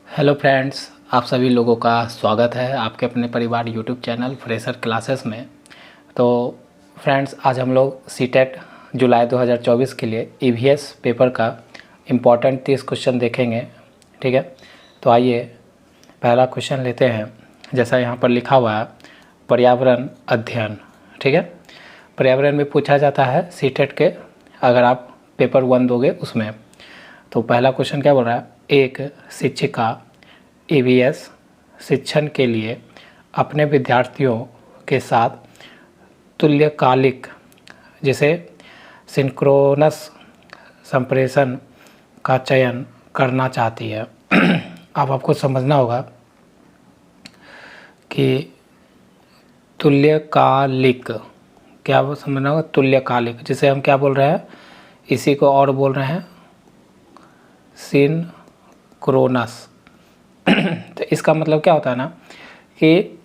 Hello friends, आप सभी लोगों का स्वागत है आपके अपने परिवार यूट्यूब चैनल फ्रेशर क्लासेस में। तो फ्रेंड्स, आज हम लोग सीटेट जुलाई 2024 के लिए ईवीएस पेपर का इम्पॉर्टेंट 30 क्वेश्चन देखेंगे। ठीक है, तो आइए पहला क्वेश्चन लेते हैं। जैसा यहाँ पर लिखा हुआ है, पर्यावरण अध्ययन। ठीक है, पर्यावरण में पूछा जाता है सीटेट के, अगर आप पेपर 1 दोगे उसमें। तो पहला क्वेश्चन क्या बोल रहा है, एक शिक्षिका ईवीएस शिक्षण के लिए अपने विद्यार्थियों के साथ तुल्यकालिक, जिसे सिंक्रोनस संप्रेषण का चयन करना चाहती है। अब आपको समझना होगा कि तुल्यकालिक क्या समझना होगा। तुल्यकालिक जिसे हम क्या बोल रहे हैं, इसी को और बोल रहे हैं सिंक्रोनस। तो इसका मतलब क्या होता है ना कि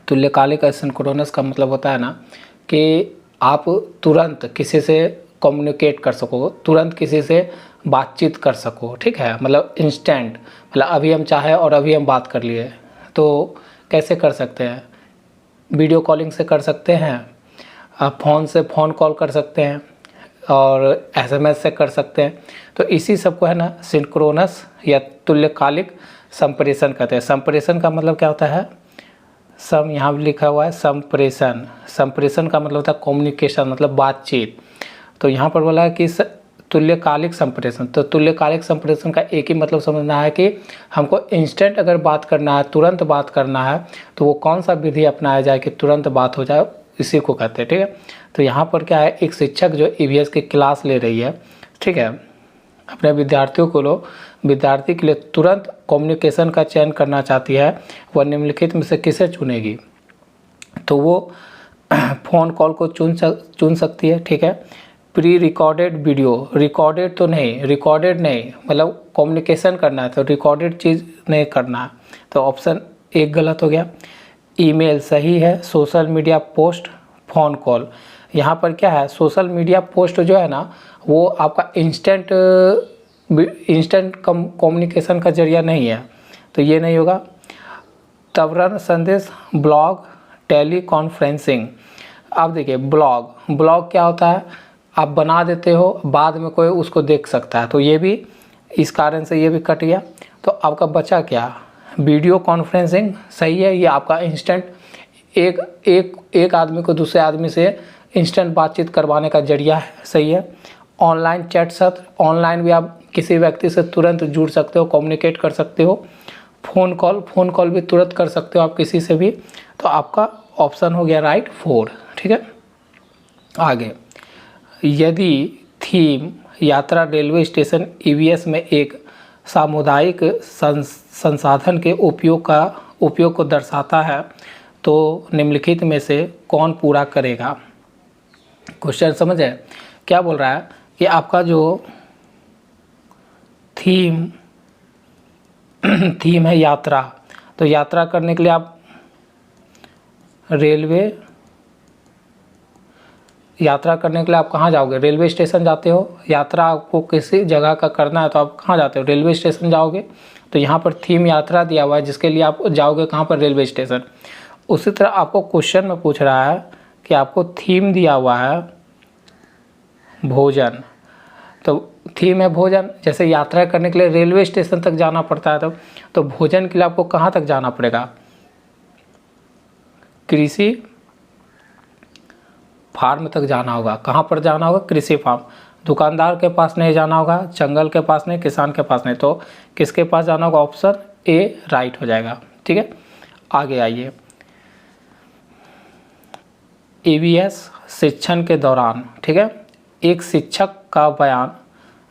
तुल्यकालिक सिंक्रोनस का मतलब होता है ना कि आप तुरंत किसी से कम्युनिकेट कर सको, तुरंत किसी से बातचीत कर सको। ठीक है, मतलब इंस्टेंट, मतलब अभी हम चाहे और अभी हम बात कर लिए। तो कैसे कर सकते हैं, वीडियो कॉलिंग से कर सकते हैं, आप फ़ोन से फ़ोन कॉल कर सकते हैं और एसएमएस से कर सकते हैं। तो इसी सब को है ना सिंक्रोनस या तुल्यकालिक संप्रेषण कहते हैं। संप्रेषण का मतलब क्या होता है, सम यहाँ भी लिखा हुआ है संप्रेषण। संप्रेषण का मतलब होता है कम्युनिकेशन, मतलब बातचीत। तो यहाँ पर बोला है कि तुल्यकालिक संप्रेषण। तो तुल्यकालिक संप्रेषण का एक ही मतलब समझना है कि हमको इंस्टेंट अगर बात करना है, तुरंत बात करना है, तो वो कौन सा विधि अपनाया जाए कि तुरंत बात हो जाए, इसी को कहते हैं। ठीक है, तो यहाँ पर क्या है, एक शिक्षक जो ईवीएस की क्लास ले रही है, ठीक है, अपने विद्यार्थी के लिए तुरंत कम्युनिकेशन का चयन करना चाहती है। वह निम्नलिखित में से किसे चुनेगी? तो वो फ़ोन कॉल को चुन सकती है। ठीक है, प्री रिकॉर्डेड वीडियो, रिकॉर्डेड नहीं, मतलब कम्युनिकेशन करना है तो रिकॉर्डेड चीज़ नहीं करना है। तो ऑप्शन 1 गलत हो गया। ईमेल सही है। Social media post, phone call. यहाँ पर क्या है, सोशल मीडिया पोस्ट जो है ना वो आपका इंस्टेंट कम्युनिकेशन का जरिया नहीं है, तो ये नहीं होगा। त्वरण संदेश, ब्लॉग, टेली कॉन्फ्रेंसिंग। अब देखिए, ब्लॉग क्या होता है, आप बना देते हो, बाद में कोई उसको देख सकता है, तो ये भी इस कारण से ये भी कट गया। तो आपका बचा क्या, वीडियो कॉन्फ्रेंसिंग सही है, ये आपका इंस्टेंट एक आदमी को दूसरे आदमी से इंस्टेंट बातचीत करवाने का जरिया है, सही है। ऑनलाइन चैट सत्र, ऑनलाइन भी आप किसी व्यक्ति से तुरंत जुड़ सकते हो, कम्युनिकेट कर सकते हो। फ़ोन कॉल भी तुरंत कर सकते हो आप किसी से भी। तो आपका ऑप्शन हो गया राइट 4। ठीक है, आगे, यदि थीम यात्रा रेलवे स्टेशन ईवीएस में एक सामुदायिक संसाधन के उपयोग को दर्शाता है, तो निम्नलिखित में से कौन पूरा करेगा? क्वेश्चन समझ है, क्या बोल रहा है कि आपका जो थीम है यात्रा, तो यात्रा करने के लिए आप यात्रा करने के लिए आप कहाँ जाओगे, रेलवे स्टेशन जाते हो। यात्रा आपको किसी जगह का करना है तो आप कहाँ जाते हो, रेलवे स्टेशन जाओगे। तो यहाँ पर थीम यात्रा दिया हुआ है, जिसके लिए आप जाओगे कहाँ पर, रेलवे स्टेशन। उसी तरह आपको क्वेश्चन में पूछ रहा है कि आपको थीम दिया हुआ है भोजन, तो थीम है भोजन। जैसे यात्रा करने के लिए रेलवे स्टेशन तक जाना पड़ता है, तो भोजन के लिए आपको कहाँ तक जाना पड़ेगा, कृषि फार्म तक जाना होगा। कहाँ पर जाना होगा, कृषि फार्म। दुकानदार के पास नहीं जाना होगा, जंगल के पास नहीं, किसान के पास नहीं, तो किसके पास जाना होगा, ऑप्शन ए राइट हो जाएगा। ठीक है, आगे आइए, ईवीएस शिक्षण के दौरान, ठीक है, एक शिक्षक का बयान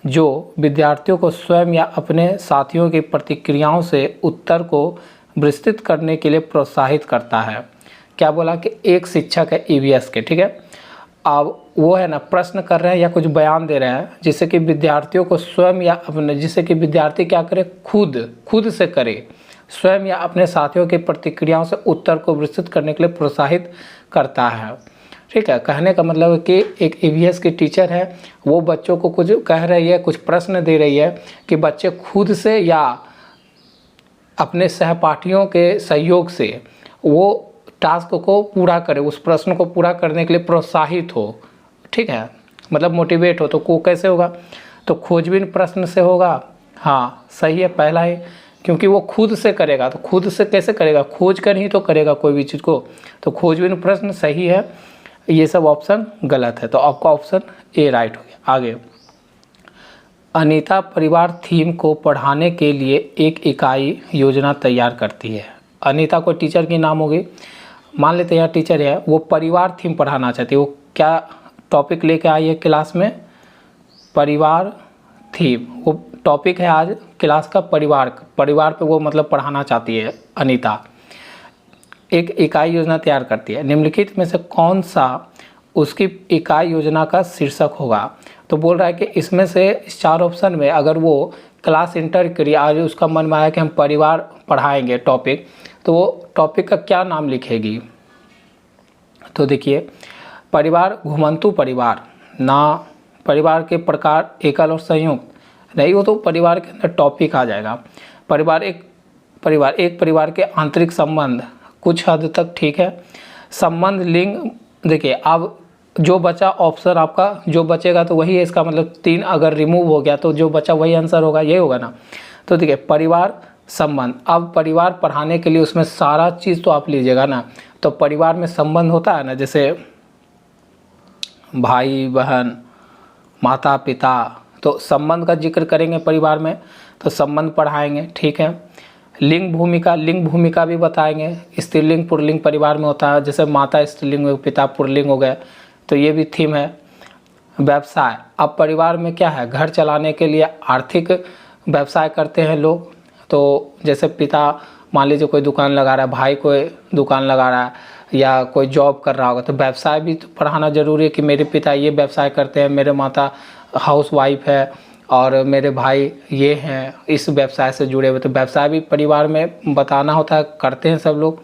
जो विद्यार्थियों को स्वयं या अपने साथियों की प्रतिक्रियाओं से उत्तर को विस्तृत करने के लिए प्रोत्साहित करता है। क्या बोला कि एक शिक्षक है ईवीएस के, ठीक है, अब वो है ना प्रश्न कर रहे हैं या कुछ बयान दे रहे हैं जिससे कि विद्यार्थियों को स्वयं या अपने, जिससे कि विद्यार्थी क्या करे, खुद से करे, स्वयं या अपने साथियों की प्रतिक्रियाओं से उत्तर को विस्तृत करने के लिए प्रोत्साहित करता है। ठीक है, कहने का मतलब है कि एक ईवीएस की टीचर है, वो बच्चों को कुछ कह रही है, कुछ प्रश्न दे रही है कि बच्चे खुद से या अपने सहपाठियों के सहयोग से वो टास्क को पूरा करे, उस प्रश्न को पूरा करने के लिए प्रोत्साहित हो, ठीक है, मतलब मोटिवेट हो। तो को कैसे होगा, तो खोजबीन प्रश्न से होगा। हाँ सही है पहला ही, क्योंकि वो खुद से करेगा, तो खुद से कैसे करेगा, खोज कर ही तो करेगा कोई भी चीज़ को, तो खोजबीन प्रश्न सही है। ये सब ऑप्शन गलत है, तो आपका ऑप्शन ए राइट हो गया। आगे, अनीता परिवार थीम को पढ़ाने के लिए एक इकाई योजना तैयार करती है। अनीता को टीचर की नाम होगी, मान लेते हैं यहाँ टीचर है, वो परिवार थीम पढ़ाना चाहती है। वो क्या टॉपिक लेके आई है क्लास में, परिवार थीम, वो टॉपिक है आज क्लास का परिवार पे वो मतलब पढ़ाना चाहती है अनीता। एक इकाई योजना तैयार करती है, निम्नलिखित में से कौन सा उसकी इकाई योजना का शीर्षक होगा। तो बोल रहा है कि इसमें से इस 4 ऑप्शन में अगर वो क्लास इंटर करी, आज उसका मन में आया कि हम परिवार पढ़ाएंगे टॉपिक, तो वो टॉपिक का क्या नाम लिखेगी। तो देखिए, परिवार घुमंतु परिवार ना, परिवार के प्रकार एकल और संयुक्त नहीं, वो तो परिवार के अंदर टॉपिक आ जाएगा। एक परिवार के आंतरिक संबंध, कुछ हद तक ठीक है। संबंध लिंग, देखिए अब जो बचा ऑप्शन आपका जो बचेगा तो वही है, इसका मतलब 3 अगर रिमूव हो गया तो जो बचा वही आंसर होगा, ये होगा ना। तो देखिए परिवार संबंध, अब परिवार पढ़ाने के लिए उसमें सारा चीज़ तो आप लीजिएगा ना, तो परिवार में संबंध होता है ना, जैसे भाई बहन माता पिता, तो संबंध का जिक्र करेंगे परिवार में, तो संबंध पढ़ाएंगे, ठीक है। लिंग भूमिका भी बताएंगे, स्त्रीलिंग पुल्लिंग परिवार में होता है, जैसे माता स्त्रीलिंग में पिता पुल्लिंग हो गए, तो ये भी थीम है। व्यवसाय, अब परिवार में क्या है, घर चलाने के लिए आर्थिक व्यवसाय करते हैं लोग, तो जैसे पिता मान लीजिए कोई दुकान लगा रहा है, भाई कोई दुकान लगा रहा है या कोई जॉब कर रहा होगा, तो व्यवसाय भी तो पढ़ाना जरूरी है कि मेरे पिता ये व्यवसाय करते हैं, मेरे माता हाउस वाइफ है और मेरे भाई ये हैं इस व्यवसाय से जुड़े हुए, तो व्यवसाय भी परिवार में बताना होता है, करते हैं सब लोग।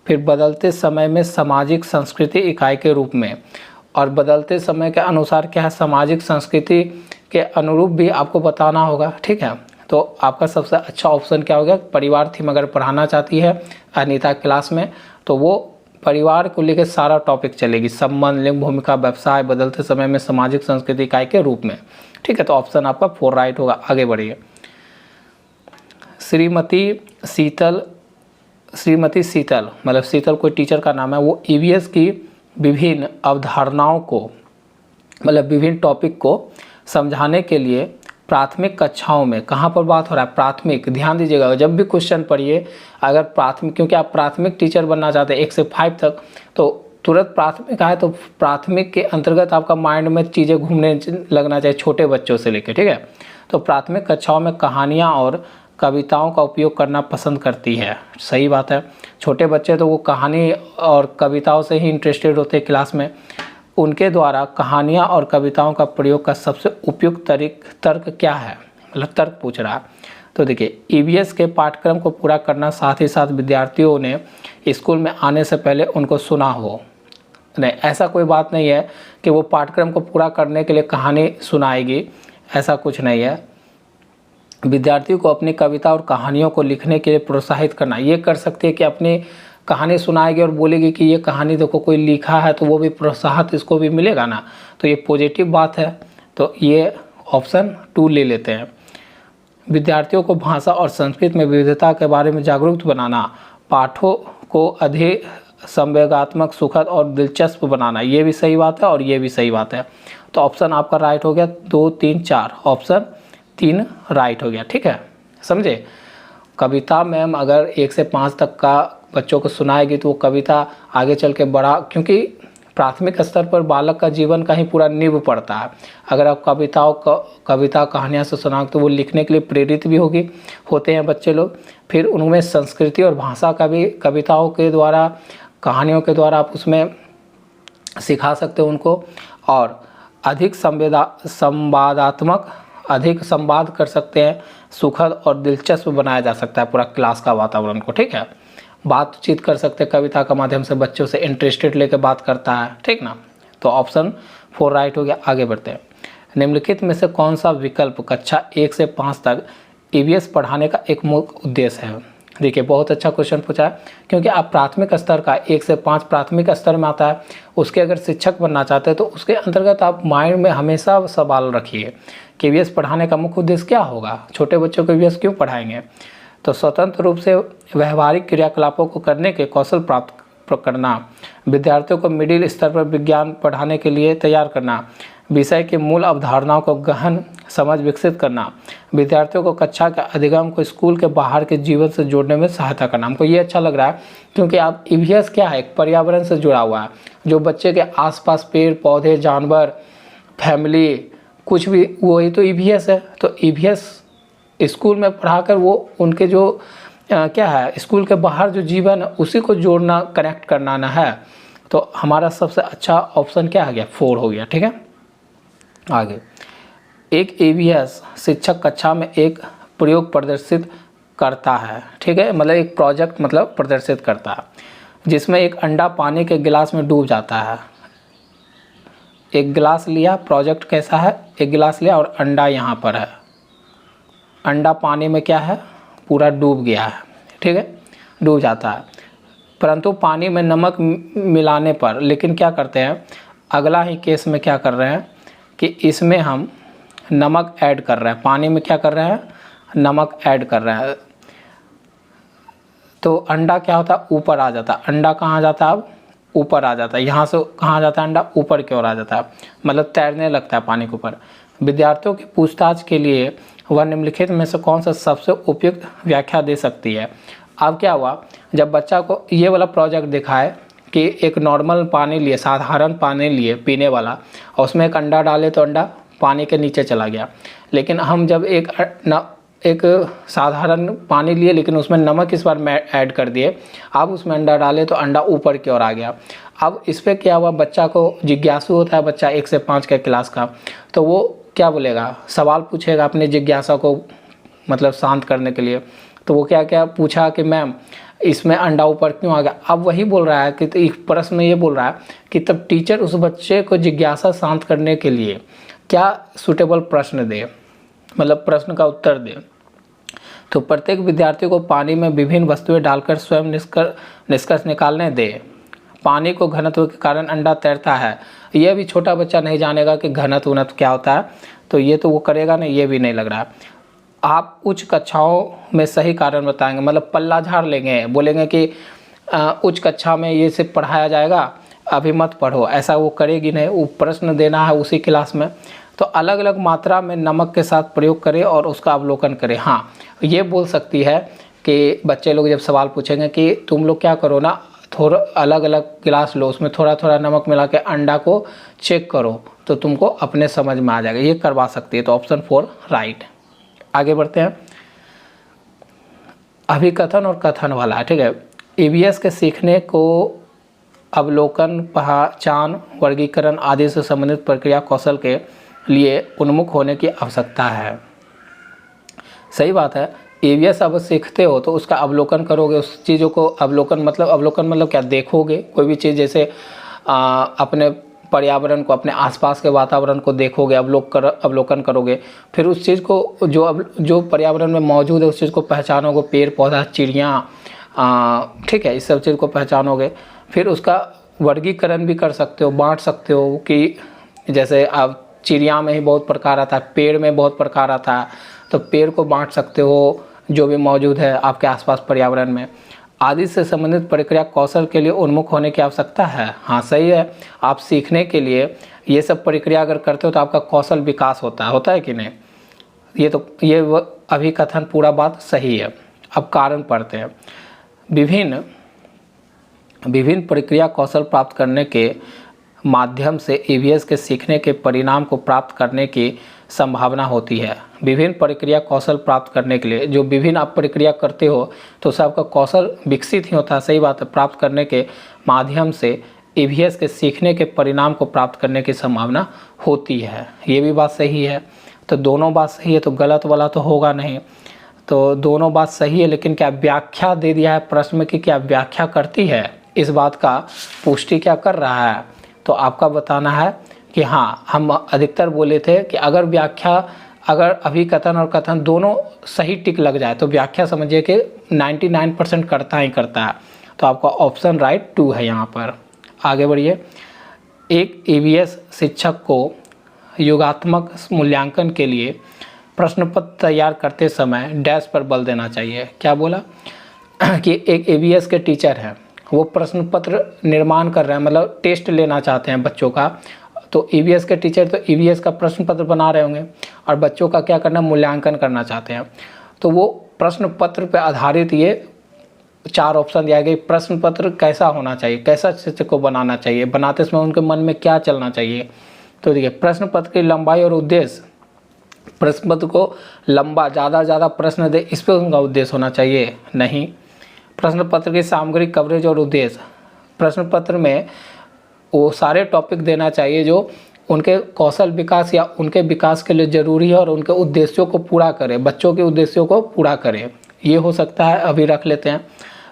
फिर बदलते समय में सामाजिक संस्कृति इकाई के रूप में, और बदलते समय के अनुसार क्या है, सामाजिक संस्कृति के अनुरूप भी आपको बताना होगा, ठीक है। तो आपका सबसे अच्छा ऑप्शन क्या होगा, परिवार थीम अगर पढ़ाना चाहती है अनीता क्लास में, तो वो परिवार को लेकर सारा टॉपिक चलेगी, संबंध लिंग भूमिका व्यवसाय बदलते समय में सामाजिक संस्कृति इकाई के रूप में, ठीक है। तो ऑप्शन आपका 4 राइट होगा। आगे बढ़िए, श्रीमती शीतल मतलब शीतल कोई टीचर का नाम है, वो ईवीएस की विभिन्न अवधारणाओं को मतलब विभिन्न टॉपिक को समझाने के लिए प्राथमिक कक्षाओं में, कहाँ पर बात हो रहा है, प्राथमिक, ध्यान दीजिएगा जब भी क्वेश्चन पढ़िए, अगर प्राथमिक, क्योंकि आप प्राथमिक टीचर बनना चाहते हैं 1 से 5 तक, तो तुरंत प्राथमिक आए तो प्राथमिक के अंतर्गत आपका माइंड में चीज़ें घूमने लगना चाहिए, छोटे बच्चों से लेकर, ठीक है। तो प्राथमिक कक्षाओं में कहानियाँ और कविताओं का उपयोग करना पसंद करती है, सही बात है। छोटे बच्चे तो वो कहानी और कविताओं से ही इंटरेस्टेड होते हैं क्लास में, उनके द्वारा कहानियाँ और कविताओं का प्रयोग का सबसे उपयुक्त तर्क क्या है, मतलब तर्क पूछ रहा है। तो देखिए, ईवीएस के पाठ्यक्रम को पूरा करना, साथ ही साथ विद्यार्थियों ने स्कूल में आने से पहले उनको सुना हो, नहीं ऐसा कोई बात नहीं है कि वो पाठ्यक्रम को पूरा करने के लिए कहानी सुनाएगी, ऐसा कुछ नहीं है। विद्यार्थियों को अपनी कविता और कहानियों को लिखने के लिए प्रोत्साहित करना, ये कर सकती है कि अपनी कहानी सुनाएगी और बोलेगी कि ये कहानी देखो कोई लिखा है, तो वो भी प्रोत्साहन इसको भी मिलेगा ना, तो ये पॉजिटिव बात है। तो ये ऑप्शन 2 ले लेते हैं। विद्यार्थियों को भाषा और संस्कृत में विविधता के बारे में जागरूक बनाना, पाठों को अधिक संवेगात्मक, सुखद और दिलचस्प बनाना, ये भी सही बात है और ये भी सही बात है। तो ऑप्शन आपका राइट हो गया 2, 3, 4, ऑप्शन 3 राइट हो गया, ठीक है, समझे। कविता मैम अगर 1 से 5 तक का बच्चों को सुनाएगी तो वो कविता आगे चल के बड़ा, क्योंकि प्राथमिक स्तर पर बालक का जीवन का ही पूरा नींव पड़ता है। अगर आप कविता कहानियाँ से सुनाओ तो वो लिखने के लिए प्रेरित भी होते हैं बच्चे लोग। फिर उनमें संस्कृति और भाषा का भी कविताओं के द्वारा, कहानियों के द्वारा आप उसमें सिखा सकते हो उनको, और अधिक संवादात्मक, अधिक संवाद कर सकते हैं, सुखद और दिलचस्प बनाया जा सकता है पूरा क्लास का वातावरण को, ठीक है। बातचीत कर सकते हैं कविता के माध्यम से, बच्चों से इंटरेस्टेड लेकर बात करता है, ठीक ना। तो ऑप्शन 4 राइट हो गया। आगे बढ़ते हैं। निम्नलिखित में से कौन सा विकल्प कक्षा 1 से 5 तक ईवीएस पढ़ाने का एक मुख्य उद्देश्य है। देखिए बहुत अच्छा क्वेश्चन पूछा है, क्योंकि आप प्राथमिक स्तर का 1 से 5 प्राथमिक स्तर में आता है, उसके अगर शिक्षक बनना चाहते हैं तो उसके अंतर्गत आप माइंड में हमेशा सवाल रखिए कि ईवीएस पढ़ाने का मुख्य उद्देश्य क्या होगा, छोटे बच्चों को ईवीएस क्यों पढ़ाएंगे। तो स्वतंत्र रूप से व्यवहारिक क्रियाकलापों को करने के कौशल प्राप्त करना, विद्यार्थियों को मिडिल स्तर पर विज्ञान पढ़ाने के लिए तैयार करना, विषय की मूल अवधारणाओं को गहन समझ विकसित करना, विद्यार्थियों को कक्षा के अधिगम को स्कूल के बाहर के जीवन से जोड़ने में सहायता करना। हमको ये अच्छा लग रहा है क्योंकि आप ईवीएस क्या है, पर्यावरण से जुड़ा हुआ है, जो बच्चे के आसपास पेड़ पौधे जानवर फैमिली कुछ भी, वही तो ईवीएस है। तो ईवीएस स्कूल में पढ़ाकर वो उनके जो क्या है स्कूल के बाहर जो जीवन है उसी को जोड़ना कनेक्ट करना ना है। तो हमारा सबसे अच्छा ऑप्शन क्या आ गया, 4 हो गया। ठीक है, आगे एक ईवीएस शिक्षक कक्षा में एक प्रयोग प्रदर्शित करता है। ठीक है, मतलब एक प्रोजेक्ट मतलब प्रदर्शित करता है जिसमें एक अंडा पानी के गिलास में डूब जाता है। एक गिलास लिया, प्रोजेक्ट कैसा है, एक गिलास लिया और अंडा यहाँ पर है, अंडा पानी में क्या है पूरा डूब गया है। ठीक है, डूब जाता है, परंतु पानी में नमक मिलाने पर, लेकिन क्या करते हैं अगला ही केस में क्या कर रहे हैं कि इसमें हम नमक ऐड कर रहे हैं, पानी में क्या कर रहे हैं नमक ऐड कर रहे हैं, तो अंडा क्या होता है ऊपर आ जाता है। अंडा कहाँ जाता है अब ऊपर आ जाता है, यहाँ से कहाँ जाता है अंडा ऊपर की ओर आ जाता है, मतलब तैरने लगता है पानी के ऊपर। विद्यार्थियों की पूछताछ के लिए वह निम्नलिखित में से कौन सा सबसे उपयुक्त व्याख्या दे सकती है। अब क्या हुआ, जब बच्चा को ये वाला प्रोजेक्ट दिखाए कि एक नॉर्मल पानी लिए, साधारण पानी लिए पीने वाला, और उसमें एक अंडा डाले तो अंडा पानी के नीचे चला गया। लेकिन हम जब एक साधारण पानी लिए लेकिन उसमें नमक इस बार में ऐड कर दिए, अब उसमें अंडा डाले तो अंडा ऊपर की ओर आ गया। अब इस पर क्या हुआ, बच्चा को जिज्ञासु होता है बच्चा 1 से 5 का क्लास का, तो वो क्या बोलेगा, सवाल पूछेगा अपने जिज्ञासा को मतलब शांत करने के लिए। तो वो क्या क्या पूछा कि मैम इसमें अंडा ऊपर क्यों आ गया। अब वही बोल रहा है कि तो एक प्रश्न में ये बोल रहा है कि तब टीचर उस बच्चे को जिज्ञासा शांत करने के लिए क्या सूटेबल प्रश्न दे, मतलब प्रश्न का उत्तर दे। तो प्रत्येक विद्यार्थी को पानी में विभिन्न वस्तुएं डालकर स्वयं निष्कर्ष निकालने दे। पानी को घनत्व के कारण अंडा तैरता है, यह भी छोटा बच्चा नहीं जानेगा कि घनत्व क्या होता है, तो ये तो वो करेगा नहीं, ये भी नहीं लग रहा है। आप उच्च कक्षाओं में सही कारण बताएंगे, मतलब पल्ला झाड़ लेंगे, बोलेंगे कि उच्च कक्षा में ये सिर्फ पढ़ाया जाएगा, अभी मत पढ़ो, ऐसा वो करेगी नहीं। वो प्रश्न देना है उसी क्लास में, तो अलग अलग मात्रा में नमक के साथ प्रयोग करें और उसका अवलोकन करें। हाँ, ये बोल सकती है कि बच्चे लोग जब सवाल पूछेंगे कि तुम लोग क्या करो ना, थोड़ा अलग अलग गिलास लो, उसमें थोड़ा थोड़ा नमक मिला के अंडा को चेक करो तो तुमको अपने समझ में आ जाएगा, ये करवा सकती है। तो ऑप्शन 4 राइट। आगे बढ़ते हैं, अभिकथन और कथन वाला। ठीक है, ईवीएस के सीखने को अवलोकन, पहचान, वर्गीकरण आदि से संबंधित प्रक्रिया कौशल के लिए उन्मुख होने की आवश्यकता है। सही बात है, ईवीएस अब सीखते हो तो उसका अवलोकन करोगे, उस चीज़ों को अवलोकन मतलब क्या, देखोगे कोई भी चीज़, जैसे अपने पर्यावरण को, अपने आसपास के वातावरण को देखोगे, अवलोकन करोगे, फिर उस चीज़ को जो पर्यावरण में मौजूद है उस चीज़ को पहचानोगे, पेड़ पौधा चिड़ियाँ, ठीक है, इस सब चीज़ को पहचानोगे। फिर उसका वर्गीकरण भी कर सकते हो, बांट सकते हो कि जैसे आप चिड़िया में ही बहुत प्रकार आता है, पेड़ में बहुत प्रकार आता है, तो पेड़ को बांट सकते हो जो भी मौजूद है आपके आसपास पर्यावरण में। आदि से संबंधित प्रक्रिया कौशल के लिए उन्मुख होने की आवश्यकता है। हाँ सही है, आप सीखने के लिए ये सब प्रक्रिया अगर करते हो तो आपका कौशल विकास होता है कि नहीं। ये अभिकथन पूरा बात सही है। अब कारण पढ़ते हैं। विभिन्न प्रक्रिया कौशल प्राप्त करने के माध्यम से ईवीएस के सीखने के परिणाम को प्राप्त करने की संभावना होती है। विभिन्न प्रक्रिया कौशल प्राप्त करने के लिए जो विभिन्न आप प्रक्रिया करते हो तो उससे आपका कौशल विकसित ही होता है। सही बात है, प्राप्त करने के माध्यम से ईवीएस के सीखने के परिणाम को प्राप्त करने की संभावना होती है। ये भी बात सही है। तो दोनों बात सही है, तो गलत वाला तो होगा नहीं। तो दोनों बात सही है, लेकिन क्या व्याख्या दे दिया है प्रश्न में कि क्या व्याख्या करती है, इस बात का पुष्टि क्या कर रहा है। तो आपका बताना है कि हाँ, हम अधिकतर बोले थे कि अगर व्याख्या अगर अभिकथन और कथन दोनों सही टिक लग जाए तो व्याख्या समझिए कि 99% करता ही करता है। तो आपका ऑप्शन राइट 2 है यहाँ पर। आगे बढ़िए। एक ईवीएस शिक्षक को योगात्मक मूल्यांकन के लिए प्रश्न पत्र तैयार करते समय डैश पर बल देना चाहिए। क्या बोला कि एक ईवीएस के टीचर हैं, वो प्रश्न पत्र निर्माण कर रहे हैं, मतलब टेस्ट लेना चाहते हैं बच्चों का। तो ईवीएस के टीचर तो ईवीएस का प्रश्न पत्र बना रहे होंगे और बच्चों का क्या करना, मूल्यांकन करना चाहते हैं। तो वो प्रश्न पत्र पर आधारित ये 4 ऑप्शन दिया गया। प्रश्न पत्र कैसा होना चाहिए, कैसा शिक्षक को बनाना चाहिए, बनाते समय उनके मन में क्या चलना चाहिए। तो देखिए, प्रश्न पत्र की लंबाई और उद्देश्य, प्रश्न पत्र को लंबा ज़्यादा प्रश्न दे, इस पर उनका उद्देश्य होना चाहिए नहीं। प्रश्न पत्र की सामग्री, कवरेज और उद्देश्य, प्रश्न पत्र में वो सारे टॉपिक देना चाहिए जो उनके कौशल विकास या उनके विकास के लिए ज़रूरी है और उनके उद्देश्यों को पूरा करे, बच्चों के उद्देश्यों को पूरा करे। ये हो सकता है, अभी रख लेते हैं।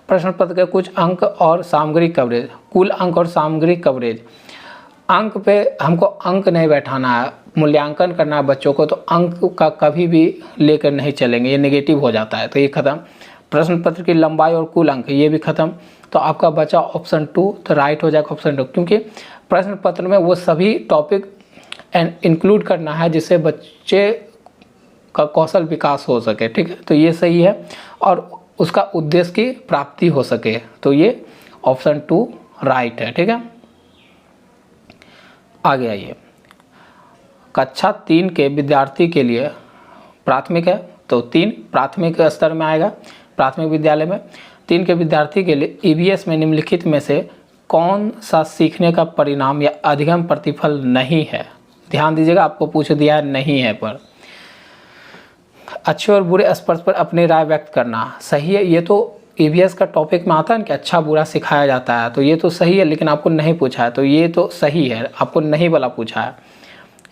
प्रश्न पत्र के कुछ अंक और सामग्री कवरेज, कुल अंक और सामग्री कवरेज। अंक पे हमको अंक नहीं बैठाना है, मूल्यांकन करना है बच्चों को, तो अंक का कभी भी लेकर नहीं चलेंगे, ये नेगेटिव हो जाता है, तो ये खत्म। प्रश्न पत्र की लंबाई और कुल अंक, ये भी खत्म। तो आपका बचा ऑप्शन 2, तो राइट हो जाएगा ऑप्शन 2, क्योंकि प्रश्न पत्र में वो सभी टॉपिक इंक्लूड करना है जिससे बच्चे का कौशल विकास हो सके। ठीक है, तो ये सही है और उसका उद्देश्य की प्राप्ति हो सके, तो ये ऑप्शन 2 राइट है। ठीक है, आगे आइए। कक्षा 3 के विद्यार्थी के लिए प्राथमिक है, तो 3 प्राथमिक स्तर में आएगा। प्राथमिक विद्यालय में 3 के विद्यार्थी के लिए ईवीएस में निम्नलिखित में से कौन सा सीखने का परिणाम या अधिगम प्रतिफल नहीं है। ध्यान दीजिएगा, आपको पूछ दिया है नहीं है पर। अच्छे और बुरे स्पर्श पर अपनी राय व्यक्त करना सही है, ये तो ईवीएस का टॉपिक में आता है ना कि अच्छा बुरा सिखाया जाता है, तो ये तो सही है, लेकिन आपको नहीं पूछा है, तो ये तो सही है, आपको नहीं वाला पूछा है।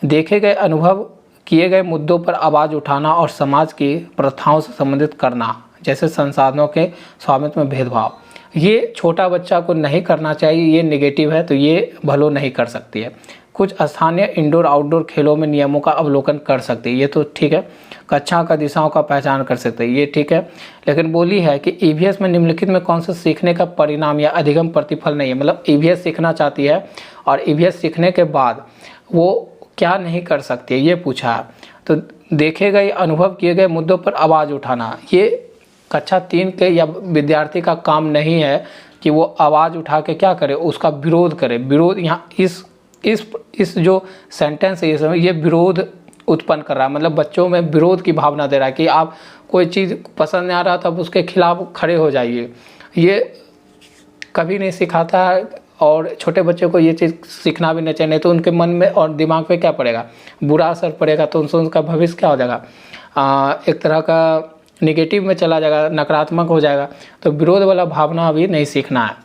देखे गए अनुभव किए गए मुद्दों पर आवाज़ उठाना और समाज की प्रथाओं से संबंधित करना, जैसे संसाधनों के स्वामित्व में भेदभाव, ये छोटा बच्चा को नहीं करना चाहिए, ये नेगेटिव है, तो ये भलो नहीं कर सकती है। कुछ स्थानीय इंडोर आउटडोर खेलों में नियमों का अवलोकन कर सकते हैं, ये तो ठीक है। कक्षा का दिशाओं का पहचान कर सकते हैं, ये ठीक है। लेकिन बोली है कि ईवीएस में निम्नलिखित में कौन सा सीखने का परिणाम या अधिगम प्रतिफल नहीं है, मतलब ईवीएस सीखना चाहती है और ईवीएस सीखने के बाद वो क्या नहीं कर सकती है, ये पूछा है। तो देखे गए अनुभव किए गए मुद्दों पर आवाज़ उठाना, ये कक्षा 3 के या विद्यार्थी का काम नहीं है कि वो आवाज़ उठा के क्या करे, उसका विरोध करे। विरोध यहाँ इस जो सेंटेंस है ये विरोध उत्पन्न कर रहा है, मतलब बच्चों में विरोध की भावना दे रहा है कि आप कोई चीज़ पसंद नहीं आ रहा तब उसके खिलाफ खड़े हो जाइए। ये कभी नहीं सिखाता है और छोटे बच्चों को ये चीज़ सीखना भी नहीं चाहिए, नहीं तो उनके मन में और दिमाग पे क्या पड़ेगा, बुरा असर पड़ेगा, तो उनका भविष्य क्या हो जाएगा, एक तरह का निगेटिव में चला जाएगा, नकारात्मक हो जाएगा। तो विरोध वाला भावना अभी नहीं सीखना है।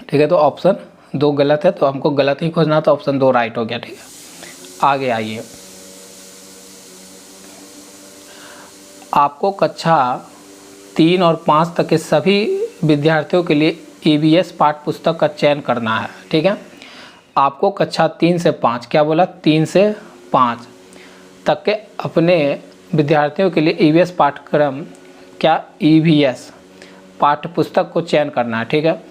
ठीक है, तो ऑप्शन 2 गलत है, तो हमको गलत ही खोजना, तो ऑप्शन 2 राइट हो गया। ठीक है, आगे आइए। आपको कक्षा 3 और 5 तक के सभी विद्यार्थियों के लिए ईवीएस पाठ्य पुस्तक का चयन करना है। ठीक है, आपको कक्षा 3 से 5, क्या बोला, 3 से 5 तक के अपने विद्यार्थियों के लिए ईवीएस पाठ्यक्रम, क्या ईवीएस पाठ्य पुस्तक को चयन करना है। ठीक है,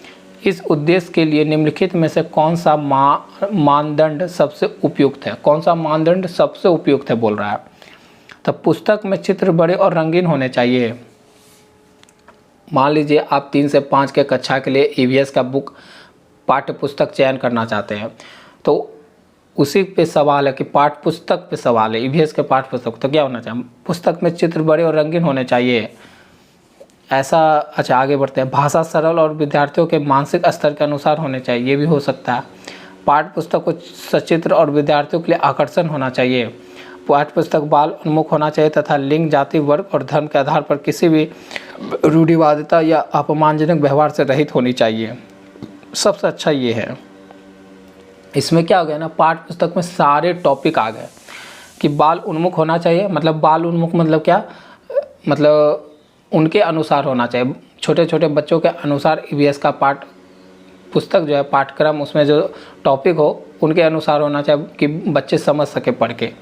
इस उद्देश्य के लिए निम्नलिखित में से कौन सा मानदंड सबसे उपयुक्त है, कौन सा मानदंड सबसे उपयुक्त है बोल रहा है। तो पुस्तक में चित्र बड़े और रंगीन होने चाहिए। मान लीजिए आप 3 से 5 के कक्षा के लिए ईवीएस का बुक पाठ्य पुस्तक चयन करना चाहते हैं, तो उसी पे सवाल है कि पाठ्य पुस्तक पे सवाल है, ईवीएस के पाठ्य पुस्तक, तो क्या होना चाहिए, पुस्तक में चित्र बड़े और रंगीन होने चाहिए ऐसा। अच्छा, आगे बढ़ते हैं। भाषा सरल और विद्यार्थियों के मानसिक स्तर के अनुसार होने चाहिए, ये भी हो सकता है। पाठ्य पुस्तक को सचित्र और विद्यार्थियों के लिए आकर्षण होना चाहिए। पाठ्य पुस्तक बाल उन्मुख होना चाहिए तथा लिंग, जाति, वर्ग और धर्म के आधार पर किसी भी रूढ़िवादिता या अपमानजनक व्यवहार से रहित होनी चाहिए। सबसे अच्छा ये है। इसमें क्या हो गया ना, पाठ्य पुस्तक में सारे टॉपिक आ गए कि बाल उन्मुख होना चाहिए। मतलब बाल उन्मुख मतलब क्या, मतलब उनके अनुसार होना चाहिए, छोटे छोटे बच्चों के अनुसार ईवीएस का पाठ पुस्तक जो है, पाठ्यक्रम, उसमें जो टॉपिक हो उनके अनुसार होना चाहिए कि बच्चे समझ सके पढ़ के।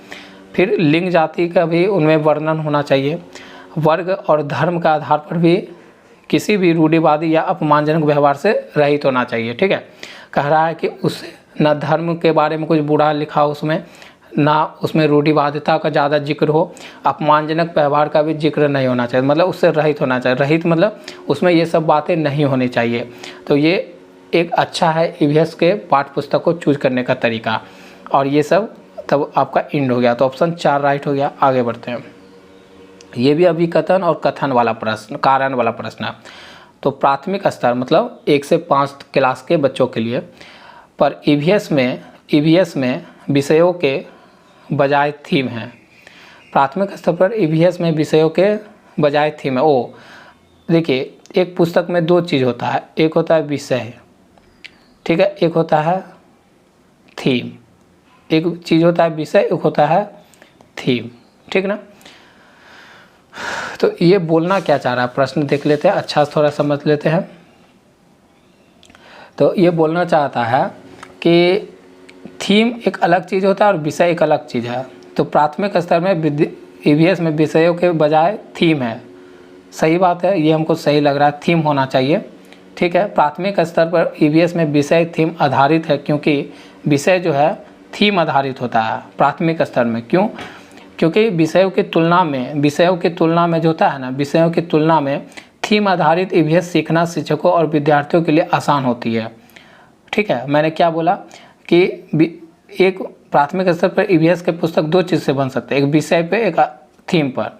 फिर लिंग जाति का भी उनमें वर्णन होना चाहिए। वर्ग और धर्म का आधार पर भी किसी भी रूढ़िवादी या अपमानजनक व्यवहार से रहित होना चाहिए। ठीक है, कह रहा है कि उसे न धर्म के बारे में कुछ बुरा लिखा हो उसमें, ना उसमें रूढ़िवादिता का ज़्यादा जिक्र हो, अपमानजनक व्यवहार का भी जिक्र नहीं होना चाहिए, मतलब उससे रहित होना चाहिए। रहित मतलब उसमें ये सब बातें नहीं होनी चाहिए। तो ये एक अच्छा है ईवीएस के पाठ्य पुस्तक को चूज करने का तरीका। और ये सब तब आपका इंड हो गया। तो ऑप्शन 4 राइट हो गया। आगे बढ़ते हैं। ये भी अभिकथन और कथन वाला प्रश्न, कारण वाला प्रश्न है। तो प्राथमिक स्तर मतलब 1 से 5 क्लास के बच्चों के लिए, पर ईवीएस में विषयों के बजाय थीम है। प्राथमिक स्तर पर ईवीएस में विषयों के बजाय थीम है। ओ देखिए, एक पुस्तक में 2 चीज़ होता है, एक होता है विषय, ठीक है, एक होता है थीम। एक चीज़ होता है विषय, एक होता है थीम, ठीक ना। तो ये बोलना क्या चाह रहा है, प्रश्न देख लेते हैं, अच्छा थोड़ा समझ लेते हैं। तो ये बोलना चाहता है कि थीम एक अलग चीज़ होता है और विषय एक अलग चीज़ है। तो प्राथमिक स्तर में ईवीएस में विषयों के बजाय थीम है। सही बात है, ये हमको सही लग रहा है, थीम होना चाहिए। ठीक है, प्राथमिक स्तर पर ईवीएस में विषय थीम आधारित है, क्योंकि विषय जो है थीम आधारित होता है प्राथमिक स्तर में। क्यों? क्योंकि विषयों की तुलना में जो होता है ना, विषयों की तुलना में थीम आधारित ईवीएस सीखना शिक्षकों और विद्यार्थियों के लिए आसान होती है। ठीक है, मैंने क्या बोला कि एक प्राथमिक स्तर पर ईवीएस के पुस्तक 2 चीज़ से बन सकते हैं, एक विषय पे, एक थीम पर।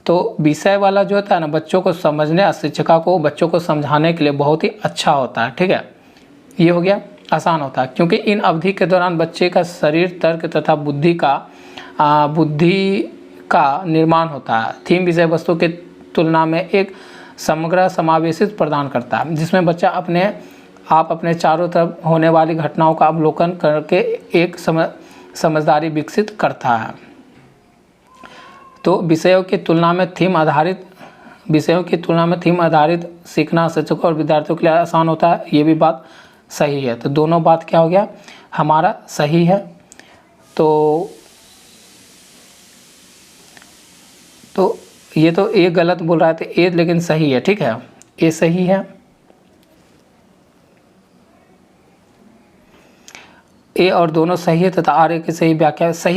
तो विषय वाला जो होता है ना, बच्चों को समझने और शिक्षिका को बच्चों को समझाने के लिए बहुत ही अच्छा होता है। ठीक है, ये हो गया, आसान होता है, क्योंकि इन अवधि के दौरान बच्चे का शरीर, तर्क तथा बुद्धि का निर्माण होता है। थीम विषय वस्तु के तुलना में एक समग्र समावेशित प्रदान करता है, जिसमें बच्चा अपने चारों तरफ होने वाली घटनाओं का अवलोकन करके एक समझदारी विकसित करता है। तो विषयों की तुलना में थीम आधारित सीखना शिक्षकों और विद्यार्थियों के लिए आसान होता है। ये भी बात सही है। तो दोनों बात क्या हो गया, हमारा सही है। तो ये तो ए गलत बोल रहा है, तो ए लेकिन सही है। ठीक है, ए सही है, ए और दोनों सही है तथा आर ए की सही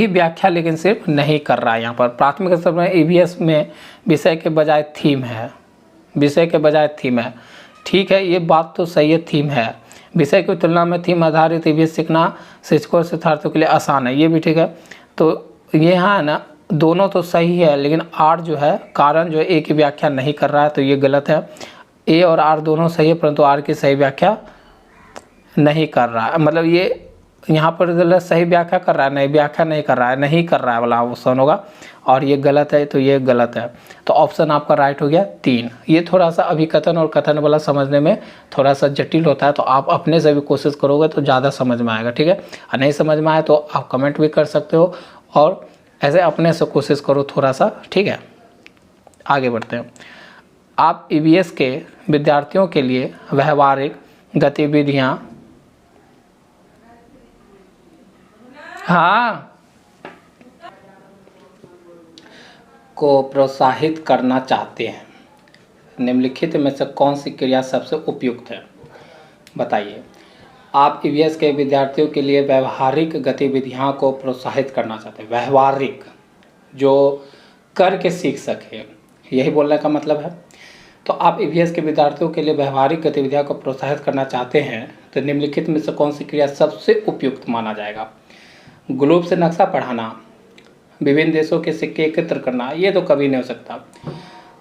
व्याख्या लेकिन सिर्फ नहीं कर रहा है। यहाँ पर प्राथमिक स्तर पर ईवीएस में विषय के बजाय थीम है। ठीक है, ये बात तो सही है, थीम है। विषय की तुलना में थीम आधारित ईवीएस सीखना शिक्षकों और शिक्षार्थियों के लिए आसान है, ये भी ठीक है। तो ये यहाँ है ना, दोनों तो सही है, लेकिन आर जो है, कारण जो है ए की व्याख्या नहीं कर रहा है, तो ये गलत है। ए और आर दोनों सही है, परंतु आर की सही व्याख्या नहीं कर रहा है। मतलब ये यहाँ पर गलत, सही व्याख्या कर रहा है, नहीं व्याख्या नहीं कर रहा है वाला ऑप्शन होगा, और ये गलत है, तो ये गलत है। तो ऑप्शन आपका राइट हो गया 3। ये थोड़ा सा अभिकथन और कथन वाला समझने में थोड़ा सा जटिल होता है, तो आप अपने से भी कोशिश करोगे तो ज़्यादा समझ में आएगा। ठीक है, और नहीं समझ में आए तो आप कमेंट भी कर सकते हो, और ऐसे अपने से कोशिश करो थोड़ा सा। ठीक है, आगे बढ़ते हैं। आप ईवीएस के विद्यार्थियों के लिए व्यवहारिक गतिविधियाँ को प्रोत्साहित करना चाहते हैं। निम्नलिखित में से कौन सी क्रिया सबसे उपयुक्त है, बताइए। आप ईवीएस के विद्यार्थियों के लिए व्यवहारिक गतिविधियां को प्रोत्साहित करना चाहते हैं। व्यवहारिक, जो करके सीख सके, यही बोलने का मतलब है। तो आप ईवीएस के विद्यार्थियों के लिए व्यवहारिक गतिविधियां को प्रोत्साहित करना चाहते हैं, तो निम्नलिखित में से कौन सी क्रिया सबसे उपयुक्त माना जाएगा। ग्लोब से नक्शा पढ़ाना, विभिन्न देशों के सिक्के एकत्र करना, ये तो कभी नहीं हो सकता।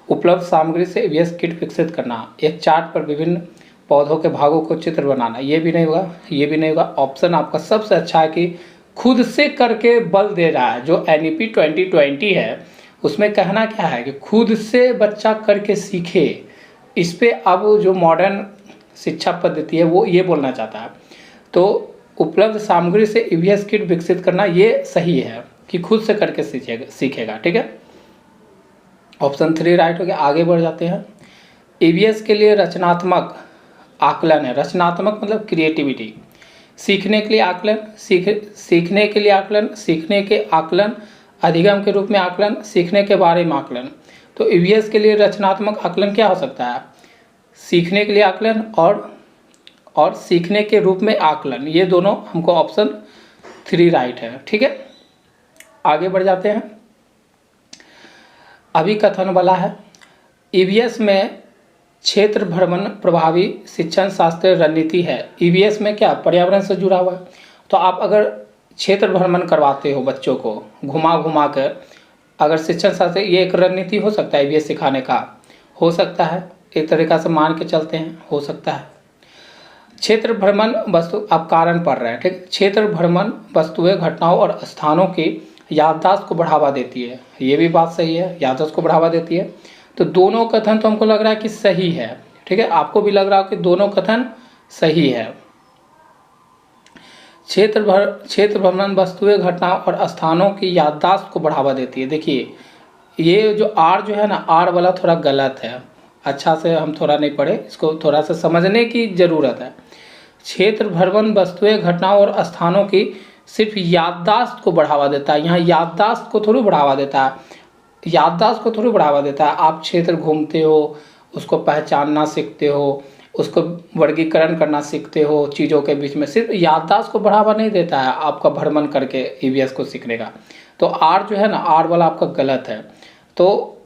उपलब्ध सामग्री से ईवीएस किट विकसित करना, एक चार्ट पर विभिन्न पौधों के भागों को चित्र बनाना, ये भी नहीं होगा। ऑप्शन आपका सबसे अच्छा है कि खुद से करके बल दे रहा है। जो एनईपी 2020 है उसमें कहना क्या है कि खुद से बच्चा करके सीखे। इस पे अब जो मॉडर्न शिक्षा पद्धति है वो ये बोलना चाहता है। तो उपलब्ध सामग्री से ईवीएस किट विकसित करना, ये सही है कि खुद से करके सीखेगा। ठीक है, ऑप्शन 3 राइट हो गया। आगे बढ़ जाते हैं। ईवीएस के लिए रचनात्मक आकलन है। रचनात्मक मतलब क्रिएटिविटी। सीखने के लिए आकलन, सीखने के आकलन अधिगम के रूप में आकलन, सीखने के बारे में आकलन। तो ईवीएस के लिए रचनात्मक आकलन क्या हो सकता है? सीखने के लिए आकलन और सीखने के रूप में आकलन, ये दोनों हमको ऑप्शन 3 राइट है। ठीक है, आगे बढ़ जाते हैं। अभिकथन वाला है, ईवीएस में क्षेत्र भ्रमण प्रभावी शिक्षण शास्त्रीय रणनीति है। ईवीएस में क्या पर्यावरण से जुड़ा हुआ है। तो आप अगर क्षेत्र भ्रमण करवाते हो बच्चों को घुमा घुमा कर, अगर शिक्षण शास्त्र, ये एक रणनीति हो सकता है ईवीएस सिखाने का, हो सकता है, एक तरीक़ा से मान के चलते हैं, हो सकता है। क्षेत्र भ्रमण वस्तु, आप कारण पढ़ रहे हैं, ठीक। क्षेत्र भ्रमण वस्तुएं, घटनाओं और स्थानों की याददाश्त को बढ़ावा देती है, ये भी बात सही है, याददाश्त को बढ़ावा देती है। तो दोनों कथन तो हमको लग रहा है कि सही है, ठीक है, आपको भी लग रहा है कि दोनों कथन सही है। क्षेत्र भ्रमण वस्तुएं, घटनाओं और स्थानों की याददाश्त को बढ़ावा देती है। देखिए ये जो आर जो है ना, आर वाला थोड़ा गलत है, अच्छा से हम थोड़ा नहीं पढ़े, इसको थोड़ा सा समझने की ज़रूरत है। क्षेत्र भ्रमण वस्तुएं, घटनाओं और स्थानों की सिर्फ याददाश्त को बढ़ावा देता है, यहाँ याददाश्त को थोड़ी बढ़ावा देता है, याददाश्त को थोड़ी बढ़ावा देता है। आप क्षेत्र घूमते हो, उसको पहचानना सीखते हो, उसको वर्गीकरण करना सीखते हो चीज़ों के बीच में, सिर्फ याददाश्त को बढ़ावा नहीं देता है आपका भ्रमण करके ईवीएस को सीखने का। तो आर जो है ना, आर वाला आपका गलत है, तो